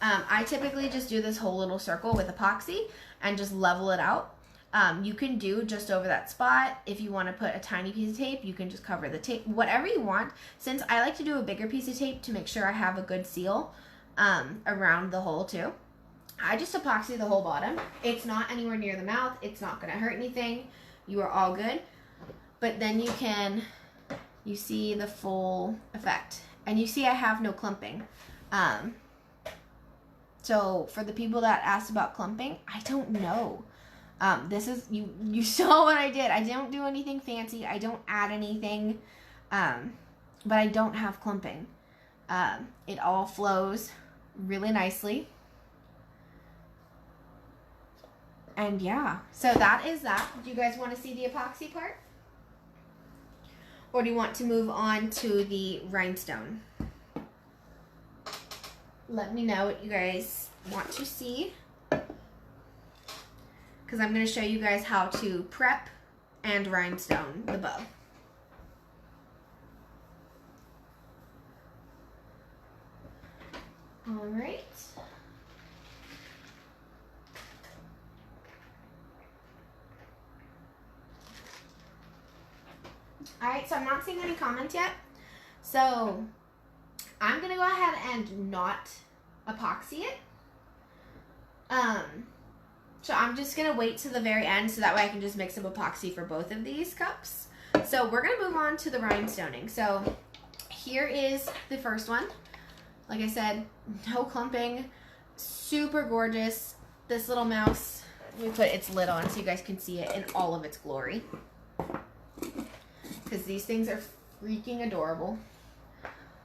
I typically just do this whole little circle with epoxy and just level it out. You can do just over that spot. If you want to put a tiny piece of tape, you can just cover the tape, whatever you want. Since I like to do a bigger piece of tape to make sure I have a good seal around the hole too. I just epoxy the whole bottom. It's not anywhere near the mouth. It's not going to hurt anything. You are all good. But then you see the full effect. And you see I have no clumping. So for the people that asked about clumping, I don't know. This is, you saw what I did. I don't do anything fancy. I don't add anything. But I don't have clumping. It all flows really nicely. And yeah, so that is that. Do you guys want to see the epoxy part? Or do you want to move on to the rhinestone? Let me know what you guys want to see. Because I'm going to show you guys how to prep and rhinestone the bow. All right. Alright, so I'm not seeing any comments yet. So I'm going to go ahead and not epoxy it. So I'm just going to wait to the very end so that way I can just mix some epoxy for both of these cups. So we're going to move on to the rhinestoning. So here is the first one. Like I said, no clumping. Super gorgeous. This little mouse, let me put its lid on so you guys can see it in all of its glory. Because these things are freaking adorable.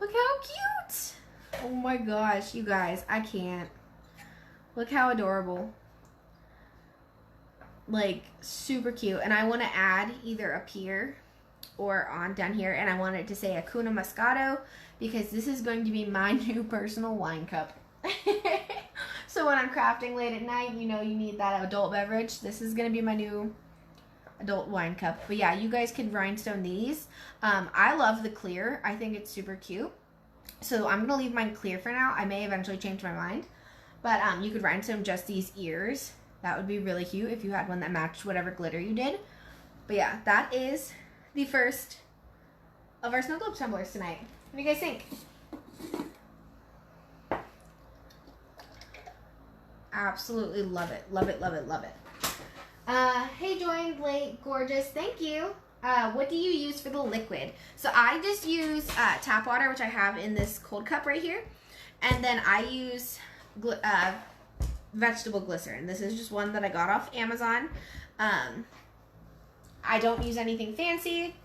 Look how cute. Oh my gosh, you guys, I can't. Look how adorable. Like, super cute. And I want to add either up here or on down here. And I want it to say Hakuna Moscato because this is going to be my new personal wine cup. So when I'm crafting late at night, you know you need that adult beverage. This is going to be my new adult wine cup. But yeah, you guys can rhinestone these. I love the clear. I think it's super cute. So I'm going to leave mine clear for now. I may eventually change my mind. But you could rhinestone just these ears. That would be really cute if you had one that matched whatever glitter you did. But yeah, that is the first of our Snowglobe tumblers tonight. What do you guys think? Absolutely love it. Love it, love it, love it. Hey, joined late, gorgeous. Thank you. What do you use for the liquid? So I just use tap water, which I have in this cold cup right here. And then I use vegetable glycerin. This is just one that I got off Amazon. I don't use anything fancy.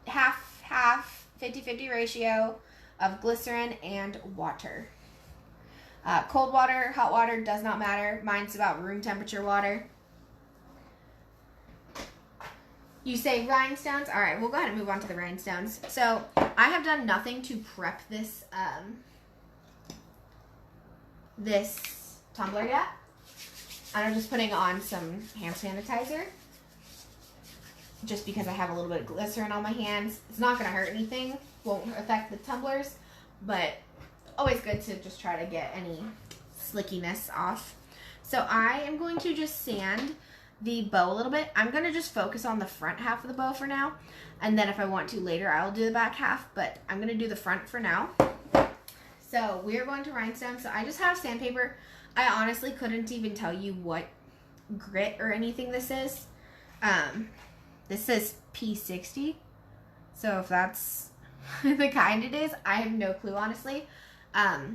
Half, 50-50 ratio of glycerin and water. Cold water, hot water, does not matter. Mine's about room temperature water. You say rhinestones? All right, we'll go ahead and move on to the rhinestones. So I have done nothing to prep this this tumbler yet. And I'm just putting on some hand sanitizer. just because I have a little bit of glycerin on my hands. It's not going to hurt anything, won't affect the tumblers, but always good to just try to get any slickiness off. So I am going to just sand the bow a little bit. I'm going to just focus on the front half of the bow for now, and then if I want to later, I'll do the back half, but I'm going to do the front for now. So we are going to rhinestone. So I just have sandpaper. I honestly couldn't even tell you what grit or anything this is. This says P60. So if that's the kind it is, I have no clue, honestly. I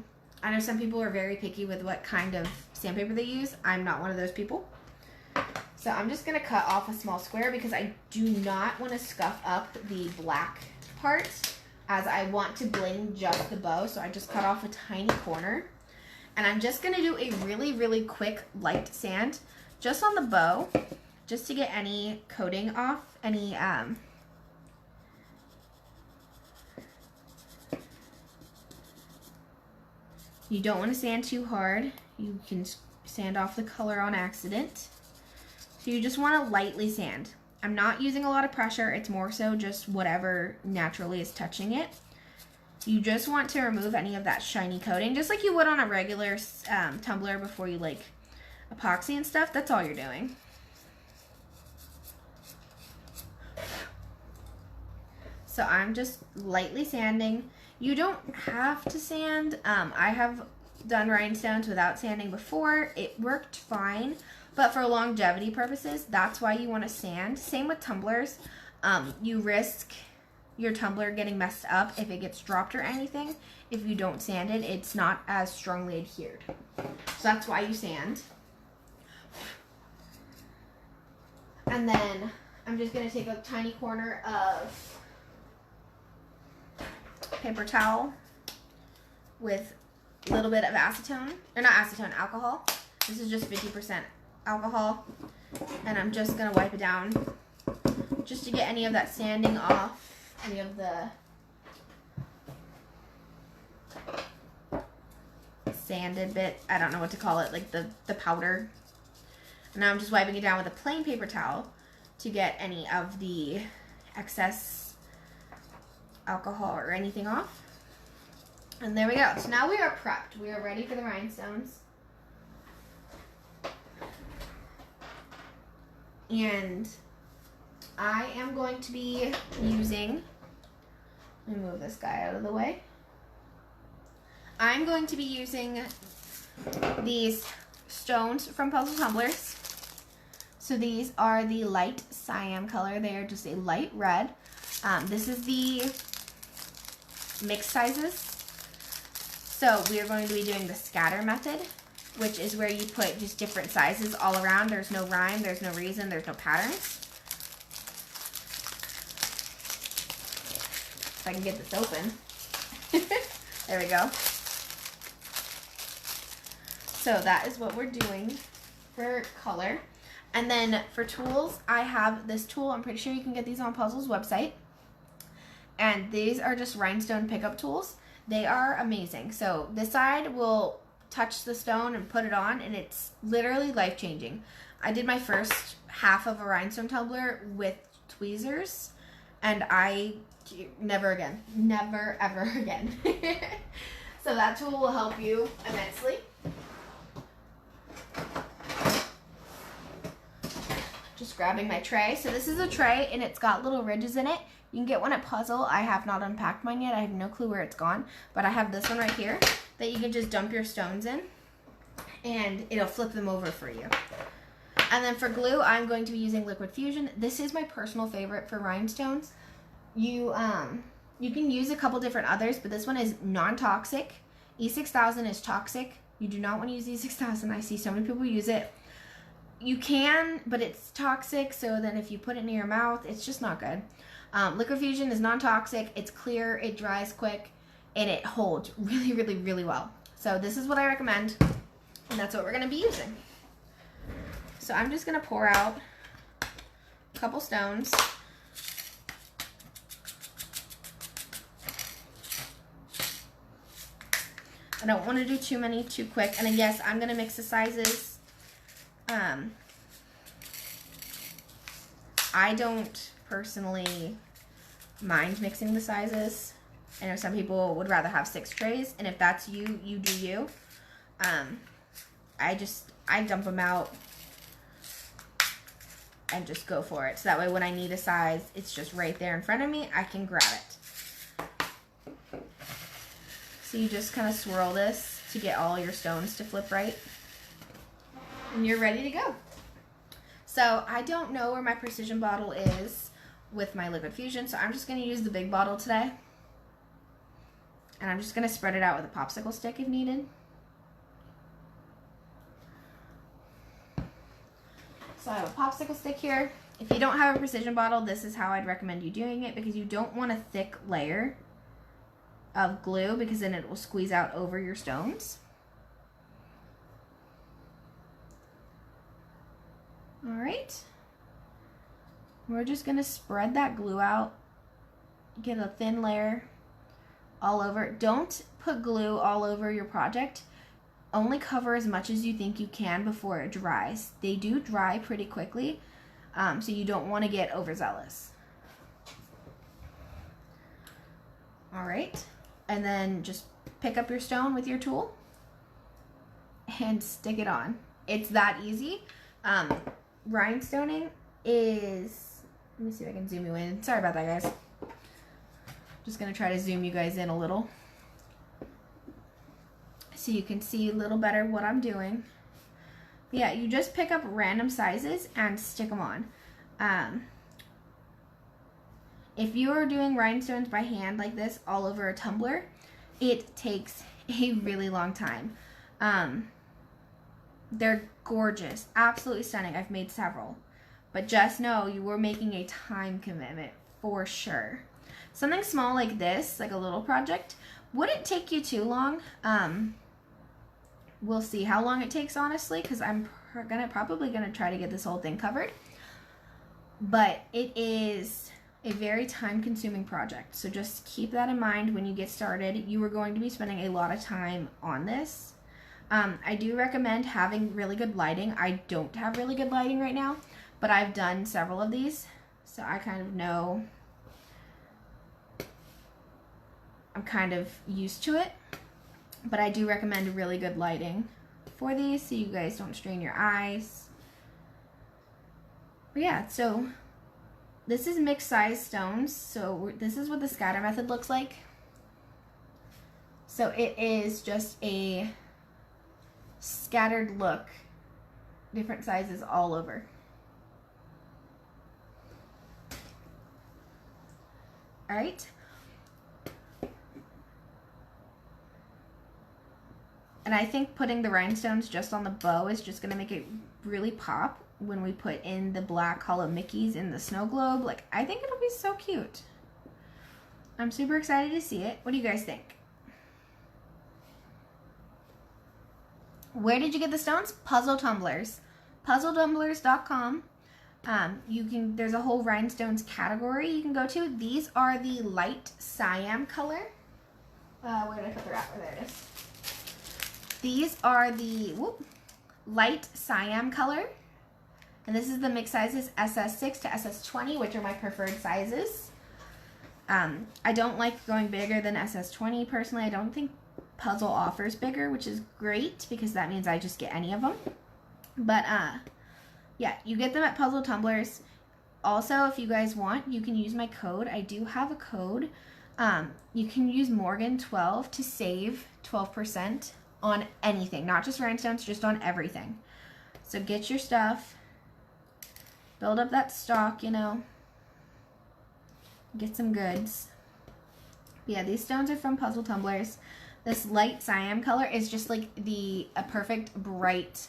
know some people are very picky with what kind of sandpaper they use. I'm not one of those people. So I'm just going to cut off a small square because I do not want to scuff up the black part, as I want to bling just the bow. So I just cut off a tiny corner. And I'm just going to do a really, really quick light sand just on the bow, just to get any coating off, any you don't want to sand too hard. You can sand off the color on accident. So you just want to lightly sand. I'm not using a lot of pressure. It's more so just whatever naturally is touching it. You just want to remove any of that shiny coating, just like you would on a regular tumbler before you like epoxy and stuff. That's all you're doing. So I'm just lightly sanding. You don't have to sand. I have done rhinestones without sanding before. It worked fine, but for longevity purposes, that's why you want to sand. Same with tumblers. You risk your tumbler getting messed up if it gets dropped or anything. If you don't sand it, it's not as strongly adhered. So that's why you sand. And then I'm just going to take a tiny corner of paper towel with a little bit of acetone, or not acetone, alcohol. This is just 50% alcohol, and I'm just going to wipe it down just to get any of that sanding off, any of the sanded bit, I don't know what to call it, like the powder. And now I'm just wiping it down with a plain paper towel to get any of the excess alcohol or anything off. And there we go. So now we are prepped. We are ready for the rhinestones. And I am going to be using, let me move this guy out of the way. I'm going to be using these stones from Puzzle Tumblers. So these are the light cyan color. They are just a light red. This is the mixed sizes. So we are going to be doing the scatter method, which is where you put just different sizes all around. There's no rhyme, there's no reason, there's no patterns. If I can get this open. There we go. So that is what we're doing for color. And then for tools, I have this tool. I'm pretty sure you can get these on Puzzle's website. And these are just rhinestone pickup tools. They are amazing. So this side will touch the stone and put it on, and it's literally life-changing. I did my first half of a rhinestone tumbler with tweezers, and I never again. Never, ever again. So that tool will help you immensely. Just grabbing my tray. So this is a tray, and it's got little ridges in it. You can get one at Puzzle. I have not unpacked mine yet. I have no clue where it's gone. But I have this one right here that you can just dump your stones in, and it'll flip them over for you. And then for glue, I'm going to be using Liquid Fusion. This is my personal favorite for rhinestones. You can use a couple different others, but this one is non-toxic. E6000 is toxic. You do not want to use E6000. I see so many people use it. You can, but it's toxic, so then if you put it near your mouth, it's just not good. Liquid Fusion is non-toxic, it's clear, it dries quick, and it holds really, really, really well. So this is what I recommend, and that's what we're going to be using. So I'm just going to pour out a couple stones. I don't want to do too many too quick, and then yes, I'm going to mix the sizes. I don't personally mind mixing the sizes. I know some people would rather have 6 trays, and if that's you, you do you. I dump them out and just go for it. So that way when I need a size, it's just right there in front of me. I can grab it. So you just kind of swirl this to get all your stones to flip right. And you're ready to go. So I don't know where my precision bottle is with my liquid fusion, so I'm just going to use the big bottle today. And I'm just going to spread it out with a popsicle stick if needed. So I have a popsicle stick here. If you don't have a precision bottle, this is how I'd recommend you doing it, because you don't want a thick layer of glue, because then it will squeeze out over your stones. All right. We're just going to spread that glue out, get a thin layer all over. Don't put glue all over your project. Only cover as much as you think you can before it dries. They do dry pretty quickly, so you don't want to get overzealous. All right, and then just pick up your stone with your tool and stick it on. It's that easy. Rhinestoning is, let me see if I can zoom you in. Sorry about that, guys. Just gonna try to zoom you guys in a little so you can see a little better what I'm doing. Yeah, you just pick up random sizes and stick them on. If you are doing rhinestones by hand like this all over a tumbler, it takes a really long time. They're gorgeous, absolutely stunning. I've made several, but just know you are making a time commitment for sure. Something small like this, like a little project, wouldn't take you too long. We'll see how long it takes, honestly, because I'm probably gonna try to get this whole thing covered. But it is a very time-consuming project, so just keep that in mind when you get started. You are going to be spending a lot of time on this. I do recommend having really good lighting. I don't have really good lighting right now, but I've done several of these, so I kind of know. I'm kind of used to it. But I do recommend really good lighting for these so you guys don't strain your eyes. But yeah, so this is mixed size stones. So this is what the scatter method looks like. So it is just a scattered look, different sizes all over. All right. And I think putting the rhinestones just on the bow is just going to make it really pop when we put in the black hollow Mickeys in the Snowglobe. Like, I think it'll be so cute. I'm super excited to see it. What do you guys think? Where did you get the stones? Puzzle Tumblers. PuzzleTumblers.com. There's a whole rhinestones category you can go to. These are the light cyan color. Where did I put the wrapper? There it is. These are the light cyan color, and this is the mix sizes SS6 to SS20, which are my preferred sizes. I don't like going bigger than SS20 personally. I don't think Puzzle offers bigger, which is great because that means I just get any of them. But yeah, you get them at Puzzle Tumblers. Also, if you guys want, you can use my code. I do have a code. You can use Morgan12 to save 12%. On anything, not just rhinestones, just on everything. So get your stuff, build up that stock, you know, get some goods. But yeah, these stones are from Puzzle Tumblers. This light cyan color is just like a perfect bright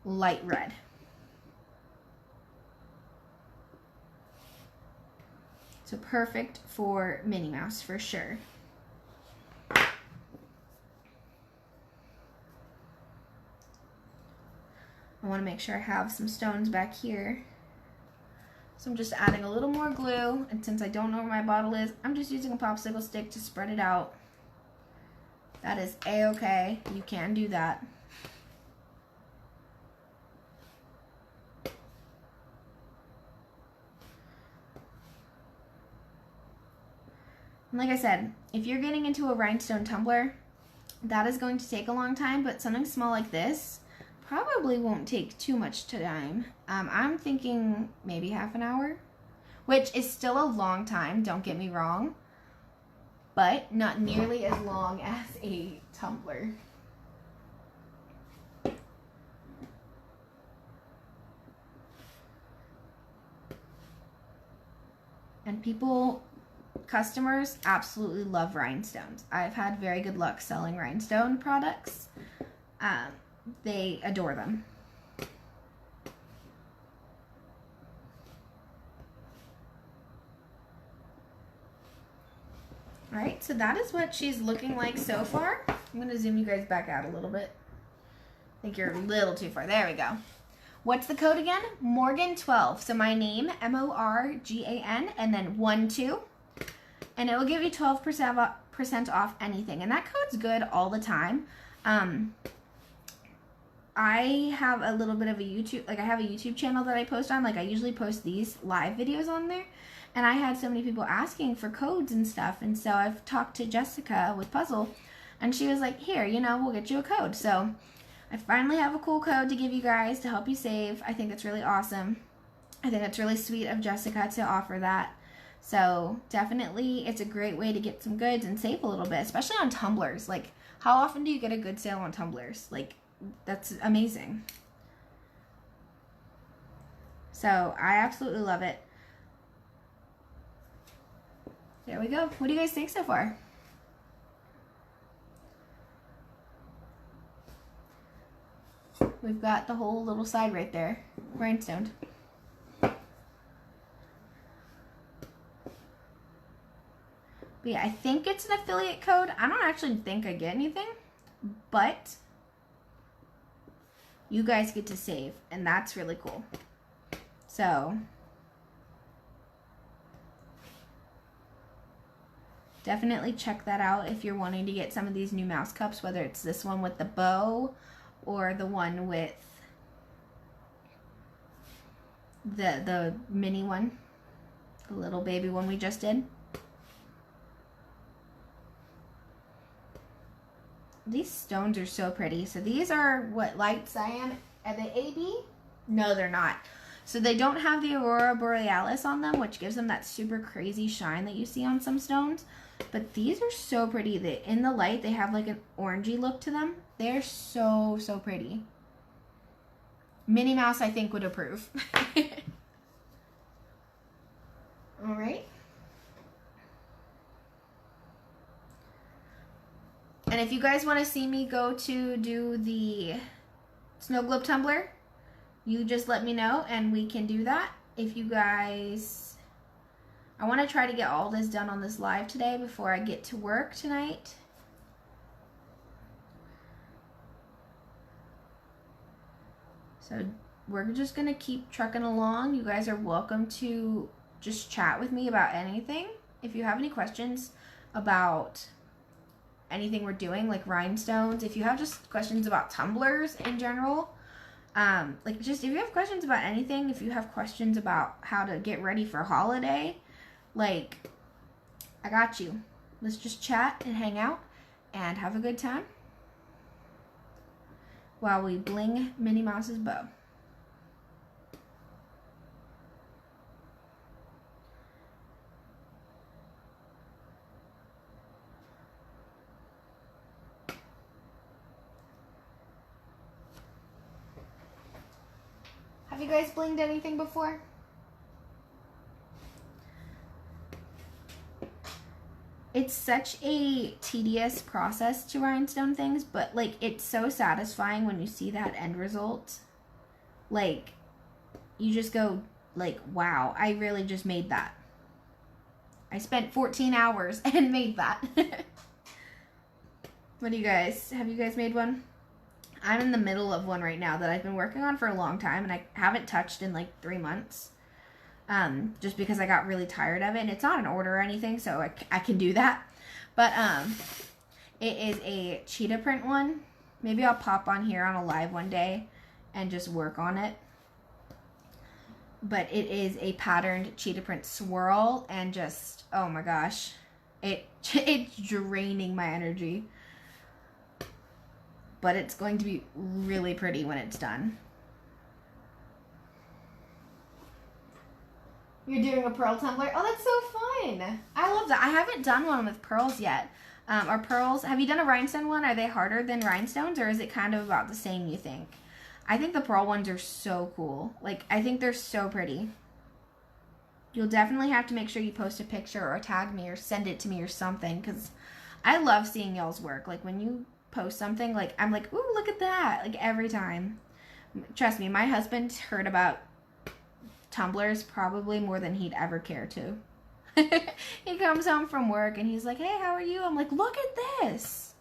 light red. So perfect for Minnie Mouse for sure. I want to make sure I have some stones back here. So I'm just adding a little more glue, and since I don't know where my bottle is, I'm just using a popsicle stick to spread it out. That is a-okay. You can do that. And like I said, if you're getting into a rhinestone tumbler, that is going to take a long time, but something small like this probably won't take too much time. I'm thinking maybe half an hour, which is still a long time, don't get me wrong, but not nearly as long as a tumbler. And customers absolutely love rhinestones. I've had very good luck selling rhinestone products. They adore them. All right, so that is what she's looking like so far. I'm gonna zoom you guys back out a little bit. I think you're a little too far. There we go. What's the code again? Morgan12. So my name, MORGAN, and then 12. And it will give you 12% off anything. And that code's good all the time. I have a little bit of a YouTube, I have a YouTube channel that I post on. I usually post these live videos on there. And I had so many people asking for codes and stuff. And so I've talked to Jessica with Puzzle. And she was like, here, we'll get you a code. So I finally have a cool code to give you guys to help you save. I think that's really awesome. I think it's really sweet of Jessica to offer that. So definitely it's a great way to get some goods and save a little bit, especially on tumblers. How often do you get a good sale on tumblers? That's amazing. So I absolutely love it. There we go. What do you guys think so far? We've got the whole little side right there, rhinestone. But yeah, I think it's an affiliate code. I don't actually think I get anything, but you guys get to save, and that's really cool. So definitely check that out if you're wanting to get some of these new mouse cups, whether it's this one with the bow or the one with the mini one, the little baby one we just did. These stones are so pretty. So these are what, light cyan? Are they AB? No, they're not. So they don't have the Aurora Borealis on them, which gives them that super crazy shine that you see on some stones. But these are so pretty. In the light, they have an orangey look to them. They're so, so pretty. Minnie Mouse, I think, would approve. All right. And if you guys want to see me go to do the Snowglobe tumbler, you just let me know and we can do that. If you guys, I want to try to get all this done on this live today before I get to work tonight. So we're just going to keep trucking along. You guys are welcome to just chat with me about anything. If you have any questions about anything we're doing, like rhinestones, if you have just questions about tumblers in general, just if you have questions about anything, if you have questions about how to get ready for holiday, I got you. Let's just chat and hang out and have a good time while we bling Minnie Mouse's bow. Have you guys blinged anything before? It's such a tedious process to rhinestone things, but it's so satisfying when you see that end result. You just go wow, I really just made that. I spent 14 hours and made that. What do you guys, have you guys made one? I'm in the middle of one right now that I've been working on for a long time, and I haven't touched in 3 months. Just because I got really tired of it, and it's not an order or anything, so I can do that. But it is a cheetah print one. Maybe I'll pop on here on a live one day and just work on it. But it is a patterned cheetah print swirl, and just, oh my gosh, It's draining my energy. But it's going to be really pretty when it's done. You're doing a pearl tumbler? Oh, that's so fun. I love that. I haven't done one with pearls yet. Are pearls, have you done a rhinestone one? Are they harder than rhinestones, or is it kind of about the same, you think? I think the pearl ones are so cool. Like, I think they're so pretty. You'll definitely have to make sure you post a picture or tag me or send it to me or something, because I love seeing y'all's work. Like, when you post something, like, I'm like, ooh, look at that, like, every time. Trust me, my husband heard about tumblers probably more than he'd ever care to. He comes home from work and he's like, hey, how are you? I'm like, look at this.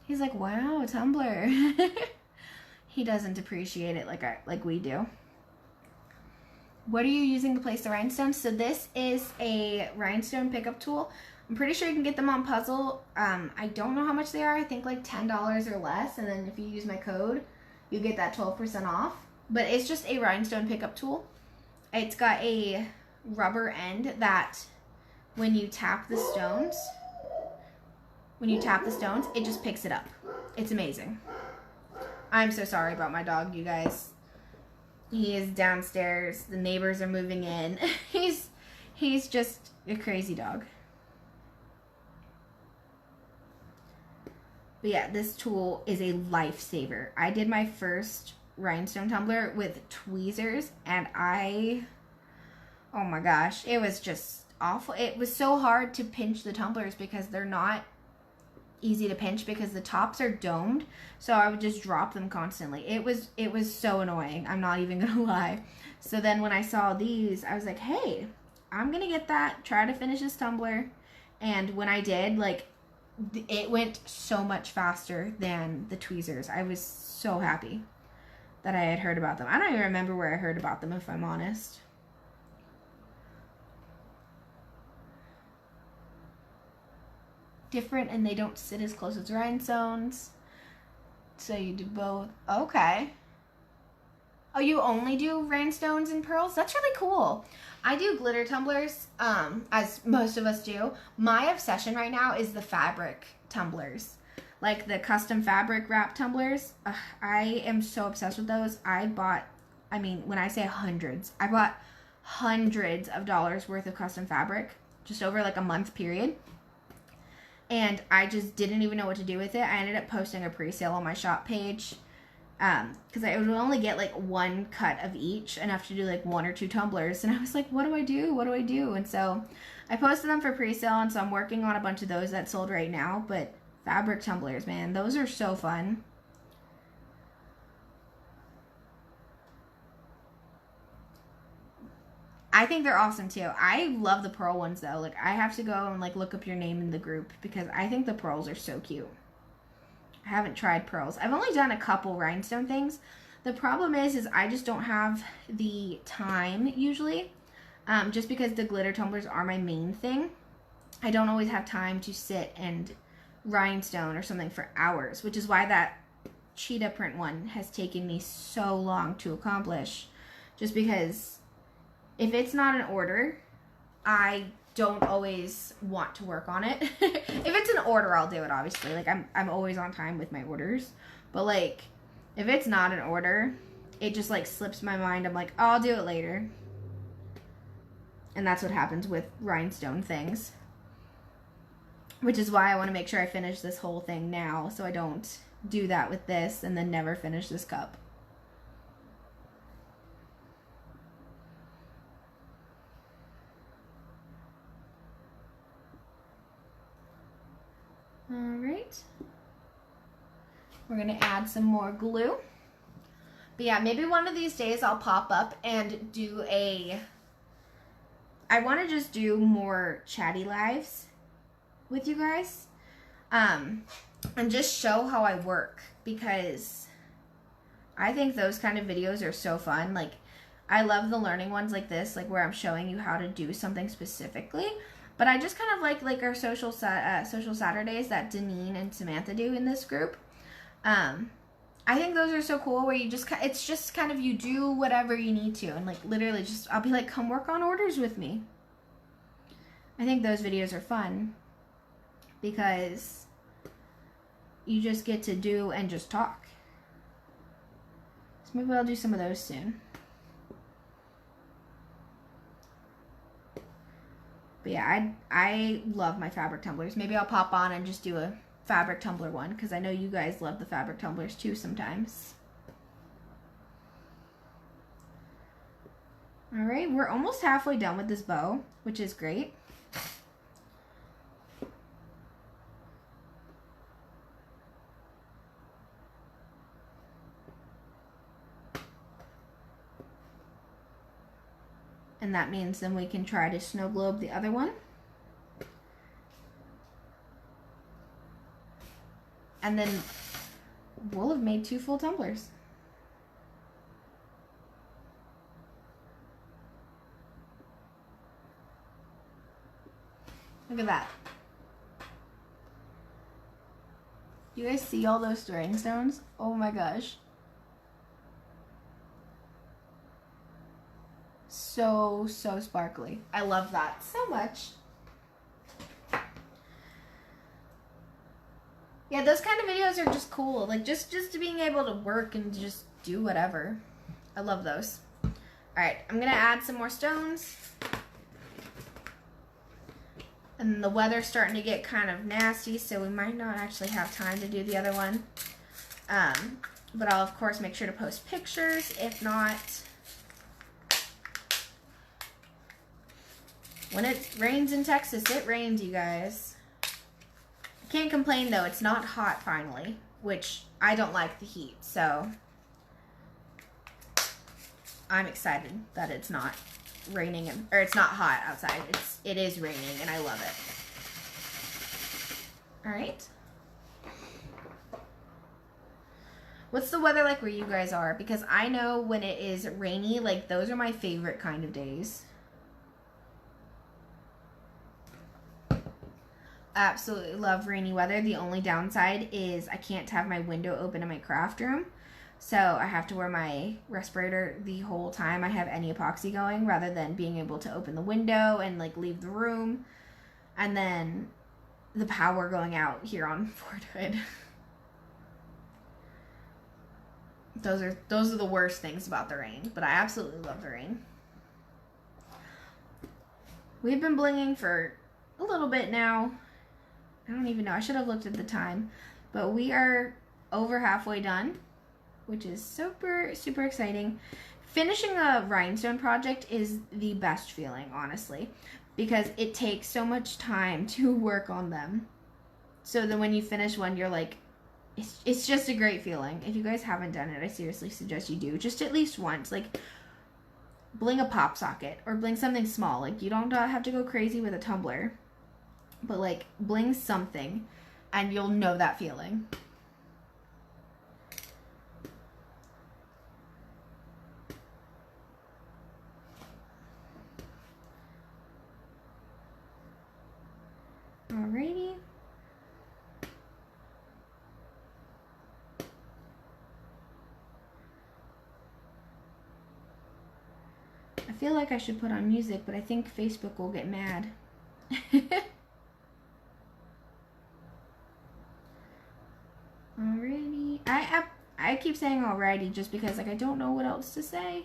He's like, wow, a tumbler. He doesn't appreciate it like we do. What are you using to place the rhinestones? So this is a rhinestone pickup tool. I'm pretty sure you can get them on Puzzle. I don't know how much they are. I think like $10 or less. And then if you use my code, you get that 12% off. But it's just a rhinestone pickup tool. It's got a rubber end that when you tap the stones, it just picks it up. It's amazing. I'm so sorry about my dog, you guys. He is downstairs. The neighbors are moving in. He's just a crazy dog. But yeah, this tool is a lifesaver. I did my first rhinestone tumbler with tweezers, and oh my gosh, it was just awful. It was so hard to pinch the tumblers because they're not easy to pinch because the tops are domed, so I would just drop them constantly. It was so annoying. I'm not even gonna lie. So then when I saw these, I was like, hey, I'm gonna get that, try to finish this tumbler. And when I did, like, it went so much faster than the tweezers. I was so happy that I had heard about them. I don't even remember where I heard about them, if I'm honest. Different, and they don't sit as close as rhinestones. So you do both. Okay. Oh, you only do rhinestones and pearls? That's really cool. I do glitter tumblers, as most of us do. My obsession right now is the fabric tumblers. Like the custom fabric wrap tumblers. I am so obsessed with those. When I say hundreds, I bought hundreds of dollars worth of custom fabric just over like a month period. And I just didn't even know what to do with it. I ended up posting a pre-sale on my shop page because I would only get like one cut of each, enough to do like 1 or 2 tumblers. And I was like, what do I do? What do I do? And so I posted them for pre-sale, and so I'm working on a bunch of those that sold right now. But fabric tumblers, man, those are so fun. I think they're awesome too. I love the pearl ones though. Like, I have to go and like look up your name in the group because I think the pearls are so cute. I haven't tried pearls. I've only done a couple rhinestone things. The problem is I just don't have the time usually. Just because the glitter tumblers are my main thing. I don't always have time to sit and rhinestone or something for hours, which is why that cheetah print one has taken me so long to accomplish. Just because if it's not an order, I don't always want to work on it. If it's an order, I'll do it, obviously. Like, I'm always on time with my orders. But, like, if it's not an order, it just, like, slips my mind. I'm like, oh, I'll do it later. And that's what happens with rhinestone things. Which is why I want to make sure I finish this whole thing now, so I don't do that with this and then never finish this cup. Alright, we're going to add some more glue. But yeah, maybe one of these days I'll pop up and do I want to just do more chatty lives with you guys. And just show how I work, because I think those kind of videos are so fun. Like, I love the learning ones like this, like where I'm showing you how to do something specifically. But I just kind of like our social Saturdays that Deneen and Samantha do in this group. I think those are so cool, where you just, it's just kind of, you do whatever you need to. And like, literally just, I'll be like, come work on orders with me. I think those videos are fun because you just get to do and just talk. So maybe I'll do some of those soon. But yeah, I love my fabric tumblers. Maybe I'll pop on and just do a fabric tumbler one because I know you guys love the fabric tumblers too sometimes. Alright, we're almost halfway done with this bow, which is great. And that means then we can try to snow globe the other one. And then we'll have made 2 full tumblers. Look at that. You guys see all those rhinestones? Oh my gosh. So sparkly. I love that so much. Yeah, those kind of videos are just cool. Like just being able to work and just do whatever. I love those. All right, I'm gonna add some more stones. And the weather's starting to get kind of nasty, so we might not actually have time to do the other one. But I'll of course make sure to post pictures. If not, when it rains in Texas, it rains, you guys. I can't complain though, it's not hot finally, which I don't like the heat, so I'm excited that it's not raining, or it's not hot outside. It is raining and I love it. All right. What's the weather like where you guys are? Because I know when it is rainy, like those are my favorite kind of days. Absolutely love rainy weather. The only downside is I can't have my window open in my craft room. So I have to wear my respirator the whole time I have any epoxy going, rather than being able to open the window and like leave the room. And then the power going out here on Fort Hood. Those are the worst things about the rain, but I absolutely love the rain. We've been blinging for a little bit now. I don't even know. I should have looked at the time, but we are over halfway done, which is super exciting. Finishing a rhinestone project is the best feeling, honestly, because it takes so much time to work on them. So then when you finish one, you're like, it's just a great feeling. If you guys haven't done it, I seriously suggest you do. Just at least once. Like, bling a pop socket or bling something small. Like, you don't have to go crazy with a tumbler, but like bling something and you'll know that feeling. Alrighty. I feel like I should put on music, but I think Facebook will get mad. Alrighty. I keep saying alrighty just because like I don't know what else to say.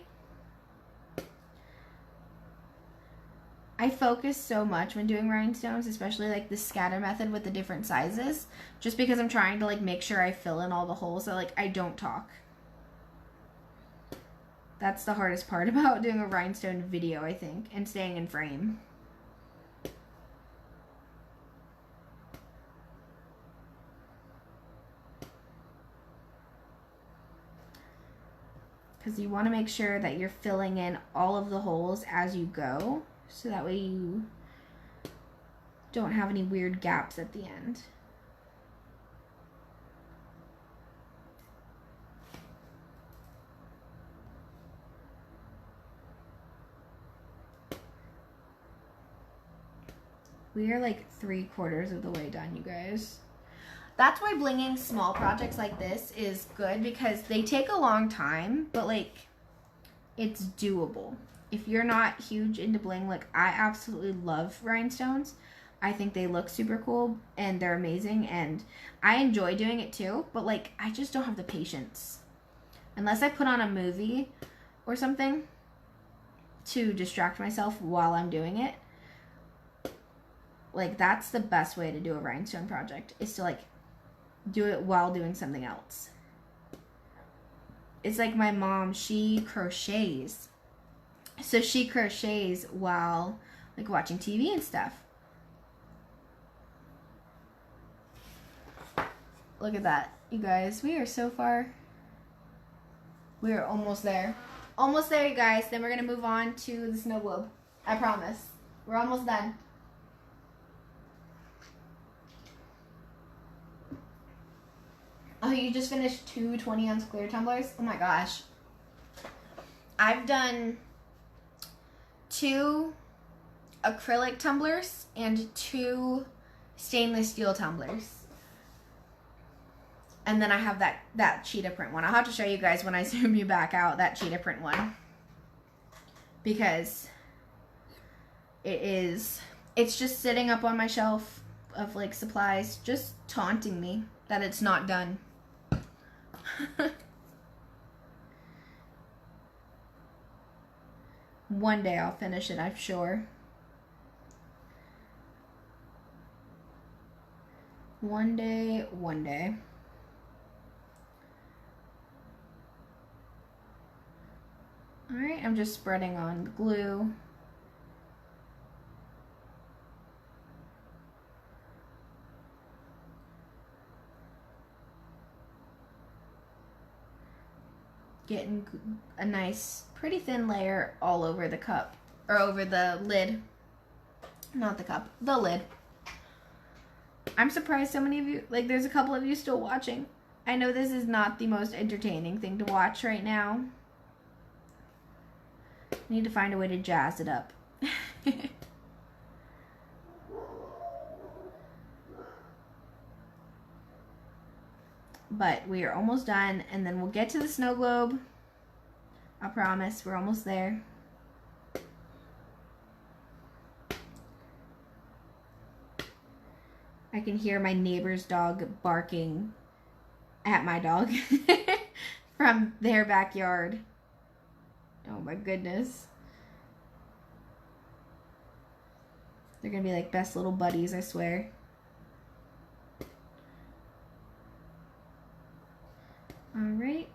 I focus so much when doing rhinestones, especially like the scatter method with the different sizes, just because I'm trying to like make sure I fill in all the holes, so like I don't talk. That's the hardest part about doing a rhinestone video, I think, and staying in frame. Because you want to make sure that you're filling in all of the holes as you go, so that way you don't have any weird gaps at the end. We are like 3/4 of the way done, you guys. That's why blinging small projects like this is good, because they take a long time, but like it's doable. if you're not huge into bling, like I absolutely love rhinestones. I think they look super cool and they're amazing and I enjoy doing it too, but like I just don't have the patience. Unless I put on a movie or something to distract myself while I'm doing it. Like that's the best way to do a rhinestone project, is to like do it while doing something else. It's like my mom, she crochets. So she crochets while like watching TV and stuff. Look at that, you guys. We are so far. We are almost there. Almost there, you guys. Then we're going to move on to the snow globe. I promise. We're almost done. Oh, you just finished 2 20-ounce clear tumblers? Oh my gosh. I've done 2 acrylic tumblers and 2 stainless steel tumblers. And then I have that cheetah print one. I'll have to show you guys when I zoom you back out, that cheetah print one. Because it's just sitting up on my shelf of like supplies, just taunting me that it's not done. One day I'll finish it, I'm sure. One day, one day. Alright, I'm just spreading on the glue. Getting a nice, pretty thin layer all over the cup, or over the lid. Not the cup, the lid. I'm surprised so many of you, like there's a couple of you still watching. I know this is not the most entertaining thing to watch right now. I need to find a way to jazz it up. But we are almost done, and then we'll get to the snow globe. I promise, we're almost there. I can hear my neighbor's dog barking at my dog from their backyard. Oh my goodness. They're gonna be like best little buddies, I swear. Alright.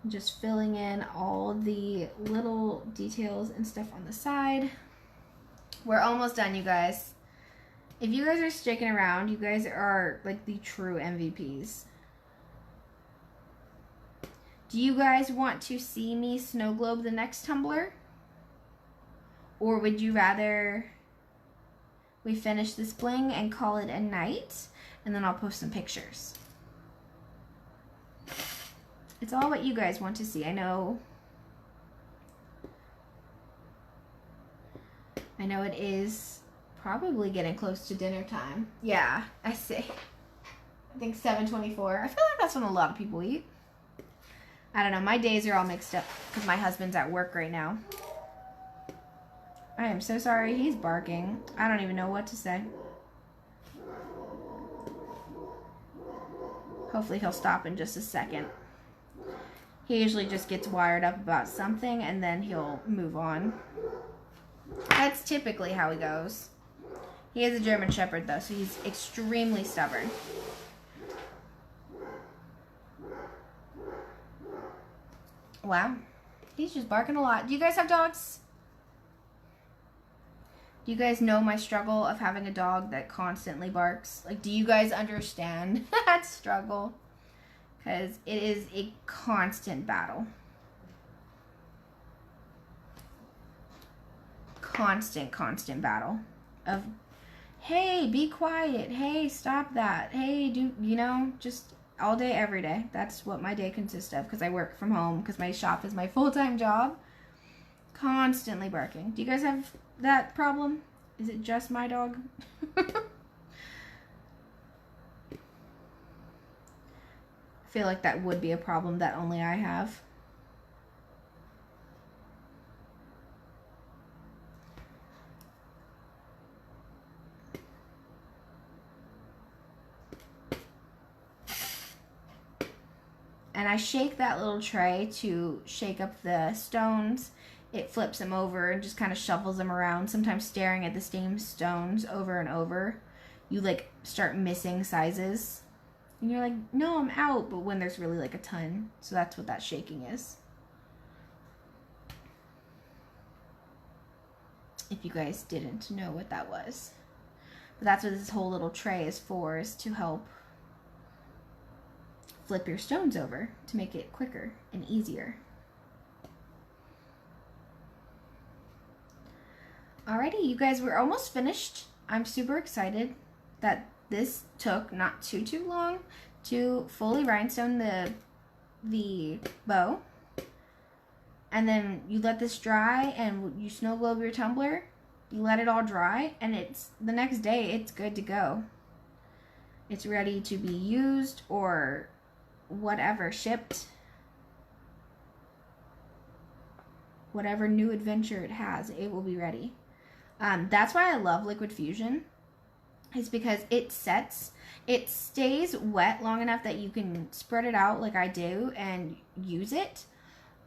Just filling in all the little details and stuff on the side. We're almost done, you guys. If you guys are sticking around, you guys are like the true MVPs. Do you guys want to see me snow globe the next tumbler? Or would you rather we finish this bling and call it a night, and then I'll post some pictures? It's all what you guys want to see. I know it is probably getting close to dinner time. Yeah, I see. I think 7:24. I feel like that's when a lot of people eat. I don't know. My days are all mixed up because my husband's at work right now. I am so sorry. He's barking. I don't even know what to say. Hopefully he'll stop in just a second. He usually just gets wired up about something and then he'll move on. That's typically how he goes. He is a German Shepherd though, so he's extremely stubborn. Wow. He's just barking a lot. Do you guys have dogs? Do you guys know my struggle of having a dog that constantly barks? Like, do you guys understand that struggle? Because it is a constant battle. Constant battle of, hey, be quiet. Hey, stop that. Hey, just all day, every day. That's what my day consists of because I work from home because my shop is my full-time job. Constantly barking. Do you guys have that problem? Is it just my dog? I feel like that would be a problem that only I have. And I shake that little tray to shake up the stones. It flips them over and just kind of shuffles them around, sometimes staring at the same stones over and over. You like start missing sizes. And you're like, no, I'm out. But when there's really like a ton. So that's what that shaking is. If you guys didn't know what that was. But that's what this whole little tray is for, is to help flip your stones over to make it quicker and easier. Alrighty, you guys, we're almost finished. I'm super excited that this took not too long to fully rhinestone the bow. And then you let this dry and you snow globe your tumbler. You let it all dry and it's the next day it's good to go. It's ready to be used or whatever, shipped. Whatever new adventure it has, it will be ready. That's why I love liquid fusion. It's because it stays wet long enough that you can spread it out like I do and use it.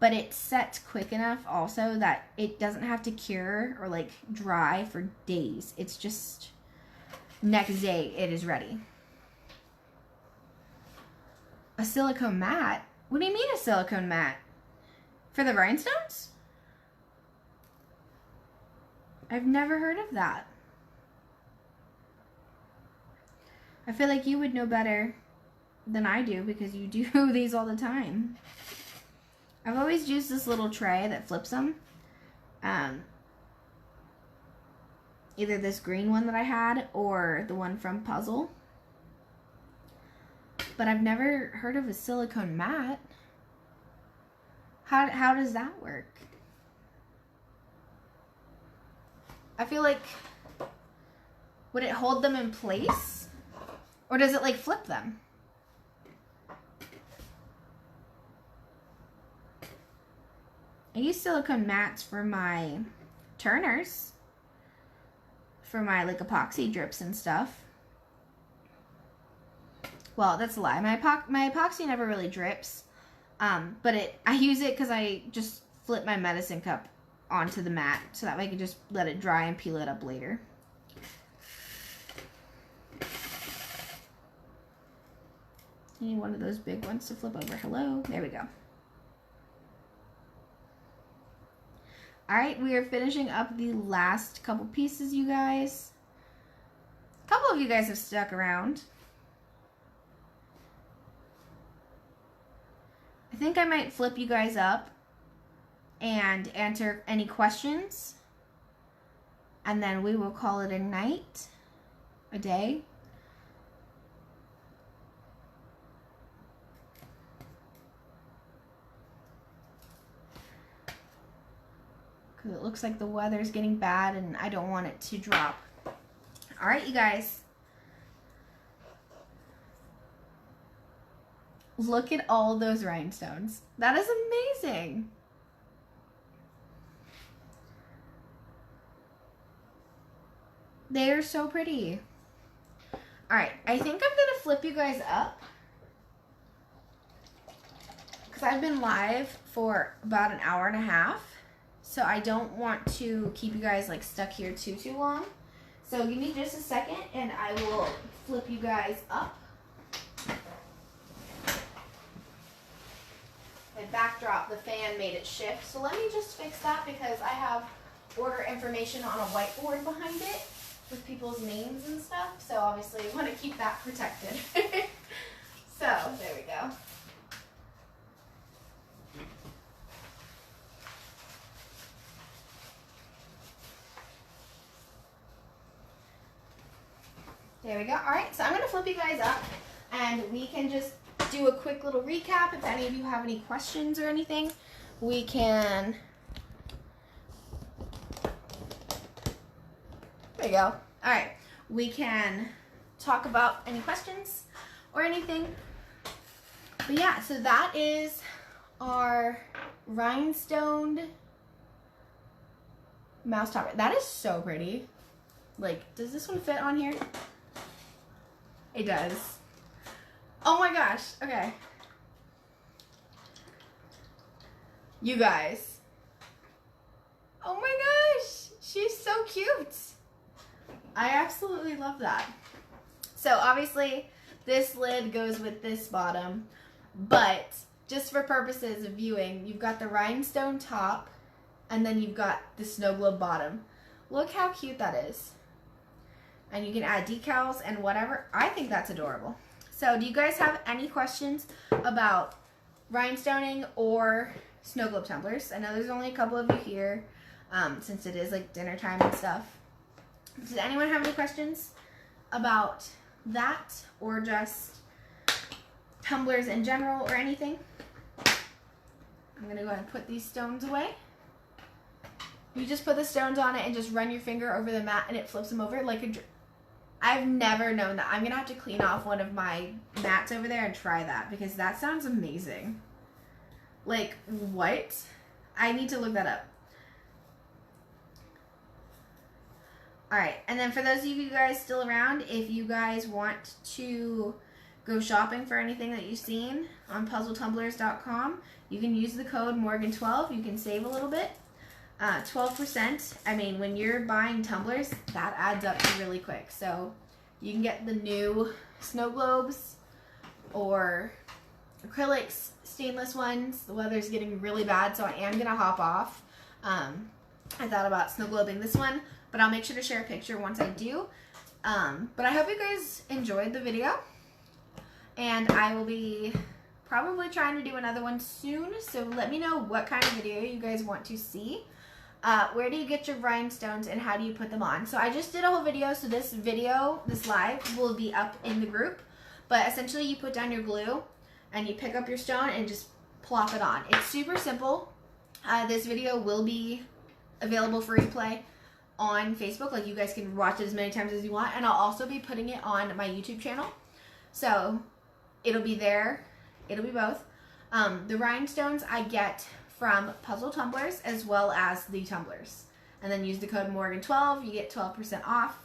But it sets quick enough also that it doesn't have to cure or like dry for days. It's just next day it is ready. A silicone mat? What do you mean a silicone mat? For the rhinestones? I've never heard of that. I feel like you would know better than I do because you do these all the time. I've always used this little tray that flips them. Either this green one that I had or the one from Puzzle. But I've never heard of a silicone mat. How does that work? I feel like, would it hold them in place? Or does it like flip them? I use silicone mats for my turners. For my like epoxy drips and stuff. Well, that's a lie. My epoxy never really drips. But I use it because I just flip my medicine cup onto the mat so that way I can just let it dry and peel it up later. I need one of those big ones to flip over. Hello. There we go. Alright, we are finishing up the last couple pieces, you guys. A couple of you guys have stuck around. I think I might flip you guys up and answer any questions. And then we will call it a night, a day. Because it looks like the weather's getting bad and I don't want it to drop. All right, you guys. Look at all those rhinestones. That is amazing. They are so pretty. All right, I think I'm gonna flip you guys up because I've been live for about an hour and a half. So I don't want to keep you guys like stuck here too long. So give me just a second and I will flip you guys up. My backdrop, the fan made it shift. So let me just fix that because I have order information on a whiteboard behind it with people's names and stuff. So obviously I want to keep that protected. So there we go. There we go. All right, so I'm going to flip you guys up and we can just do a quick little recap. If any of you have any questions or anything, we can... There you go. All right, we can talk about any questions or anything. But yeah, so that is our rhinestoned mouse topper. That is so pretty. Like, does this one fit on here? It does. Oh my gosh. Okay. You guys. Oh my gosh. She's so cute. I absolutely love that. So obviously this lid goes with this bottom, but just for purposes of viewing, you've got the rhinestone top and then you've got the snow globe bottom. Look how cute that is. And you can add decals and whatever. I think that's adorable. So do you guys have any questions about rhinestoning or snow globe tumblers? I know there's only a couple of you here since it is like dinner time and stuff. Does anyone have any questions about that or just tumblers in general or anything? I'm going to go ahead and put these stones away. You just put the stones on it and just run your finger over the mat and it flips them over like a... I've never known that. I'm going to have to clean off one of my mats over there and try that because that sounds amazing. Like, what? I need to look that up. Alright, and then for those of you guys still around, if you guys want to go shopping for anything that you've seen on puzzletumblers.com, you can use the code Morgan12. You can save a little bit. 12%. I mean, when you're buying tumblers, that adds up really quick. So you can get the new snow globes or acrylics, stainless ones. The weather's getting really bad, so I am going to hop off. I thought about snow globing this one, but I'll make sure to share a picture once I do. But I hope you guys enjoyed the video. And I will be probably trying to do another one soon. So let me know what kind of video you guys want to see. Where do you get your rhinestones and how do you put them on? So I just did a whole video, so this live will be up in the group. But essentially you put down your glue and you pick up your stone and just plop it on. It's super simple. This video will be available for replay on Facebook. Like, you guys can watch it as many times as you want. And I'll also be putting it on my YouTube channel. So it'll be there. It'll be both. The rhinestones I get from Puzzle Tumblers as well as the tumblers. And then use the code Morgan12, you get 12% off.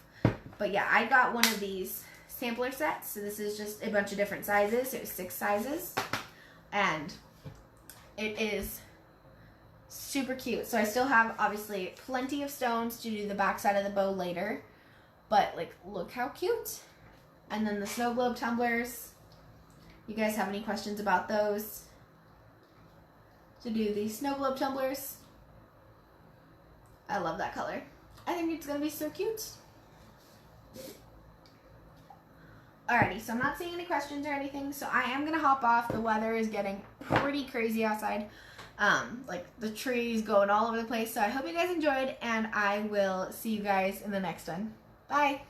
But yeah, I got one of these sampler sets. So this is just a bunch of different sizes. It was 6 sizes. And it is super cute. So I still have obviously plenty of stones to do the back side of the bow later. But like, look how cute. And then the snow globe tumblers. You guys have any questions about those? To do the snow globe tumblers. I love that color. I think it's going to be so cute. Alrighty, so I'm not seeing any questions or anything, so I am going to hop off. The weather is getting pretty crazy outside. Like the trees going all over the place. So I hope you guys enjoyed, and I will see you guys in the next one. Bye!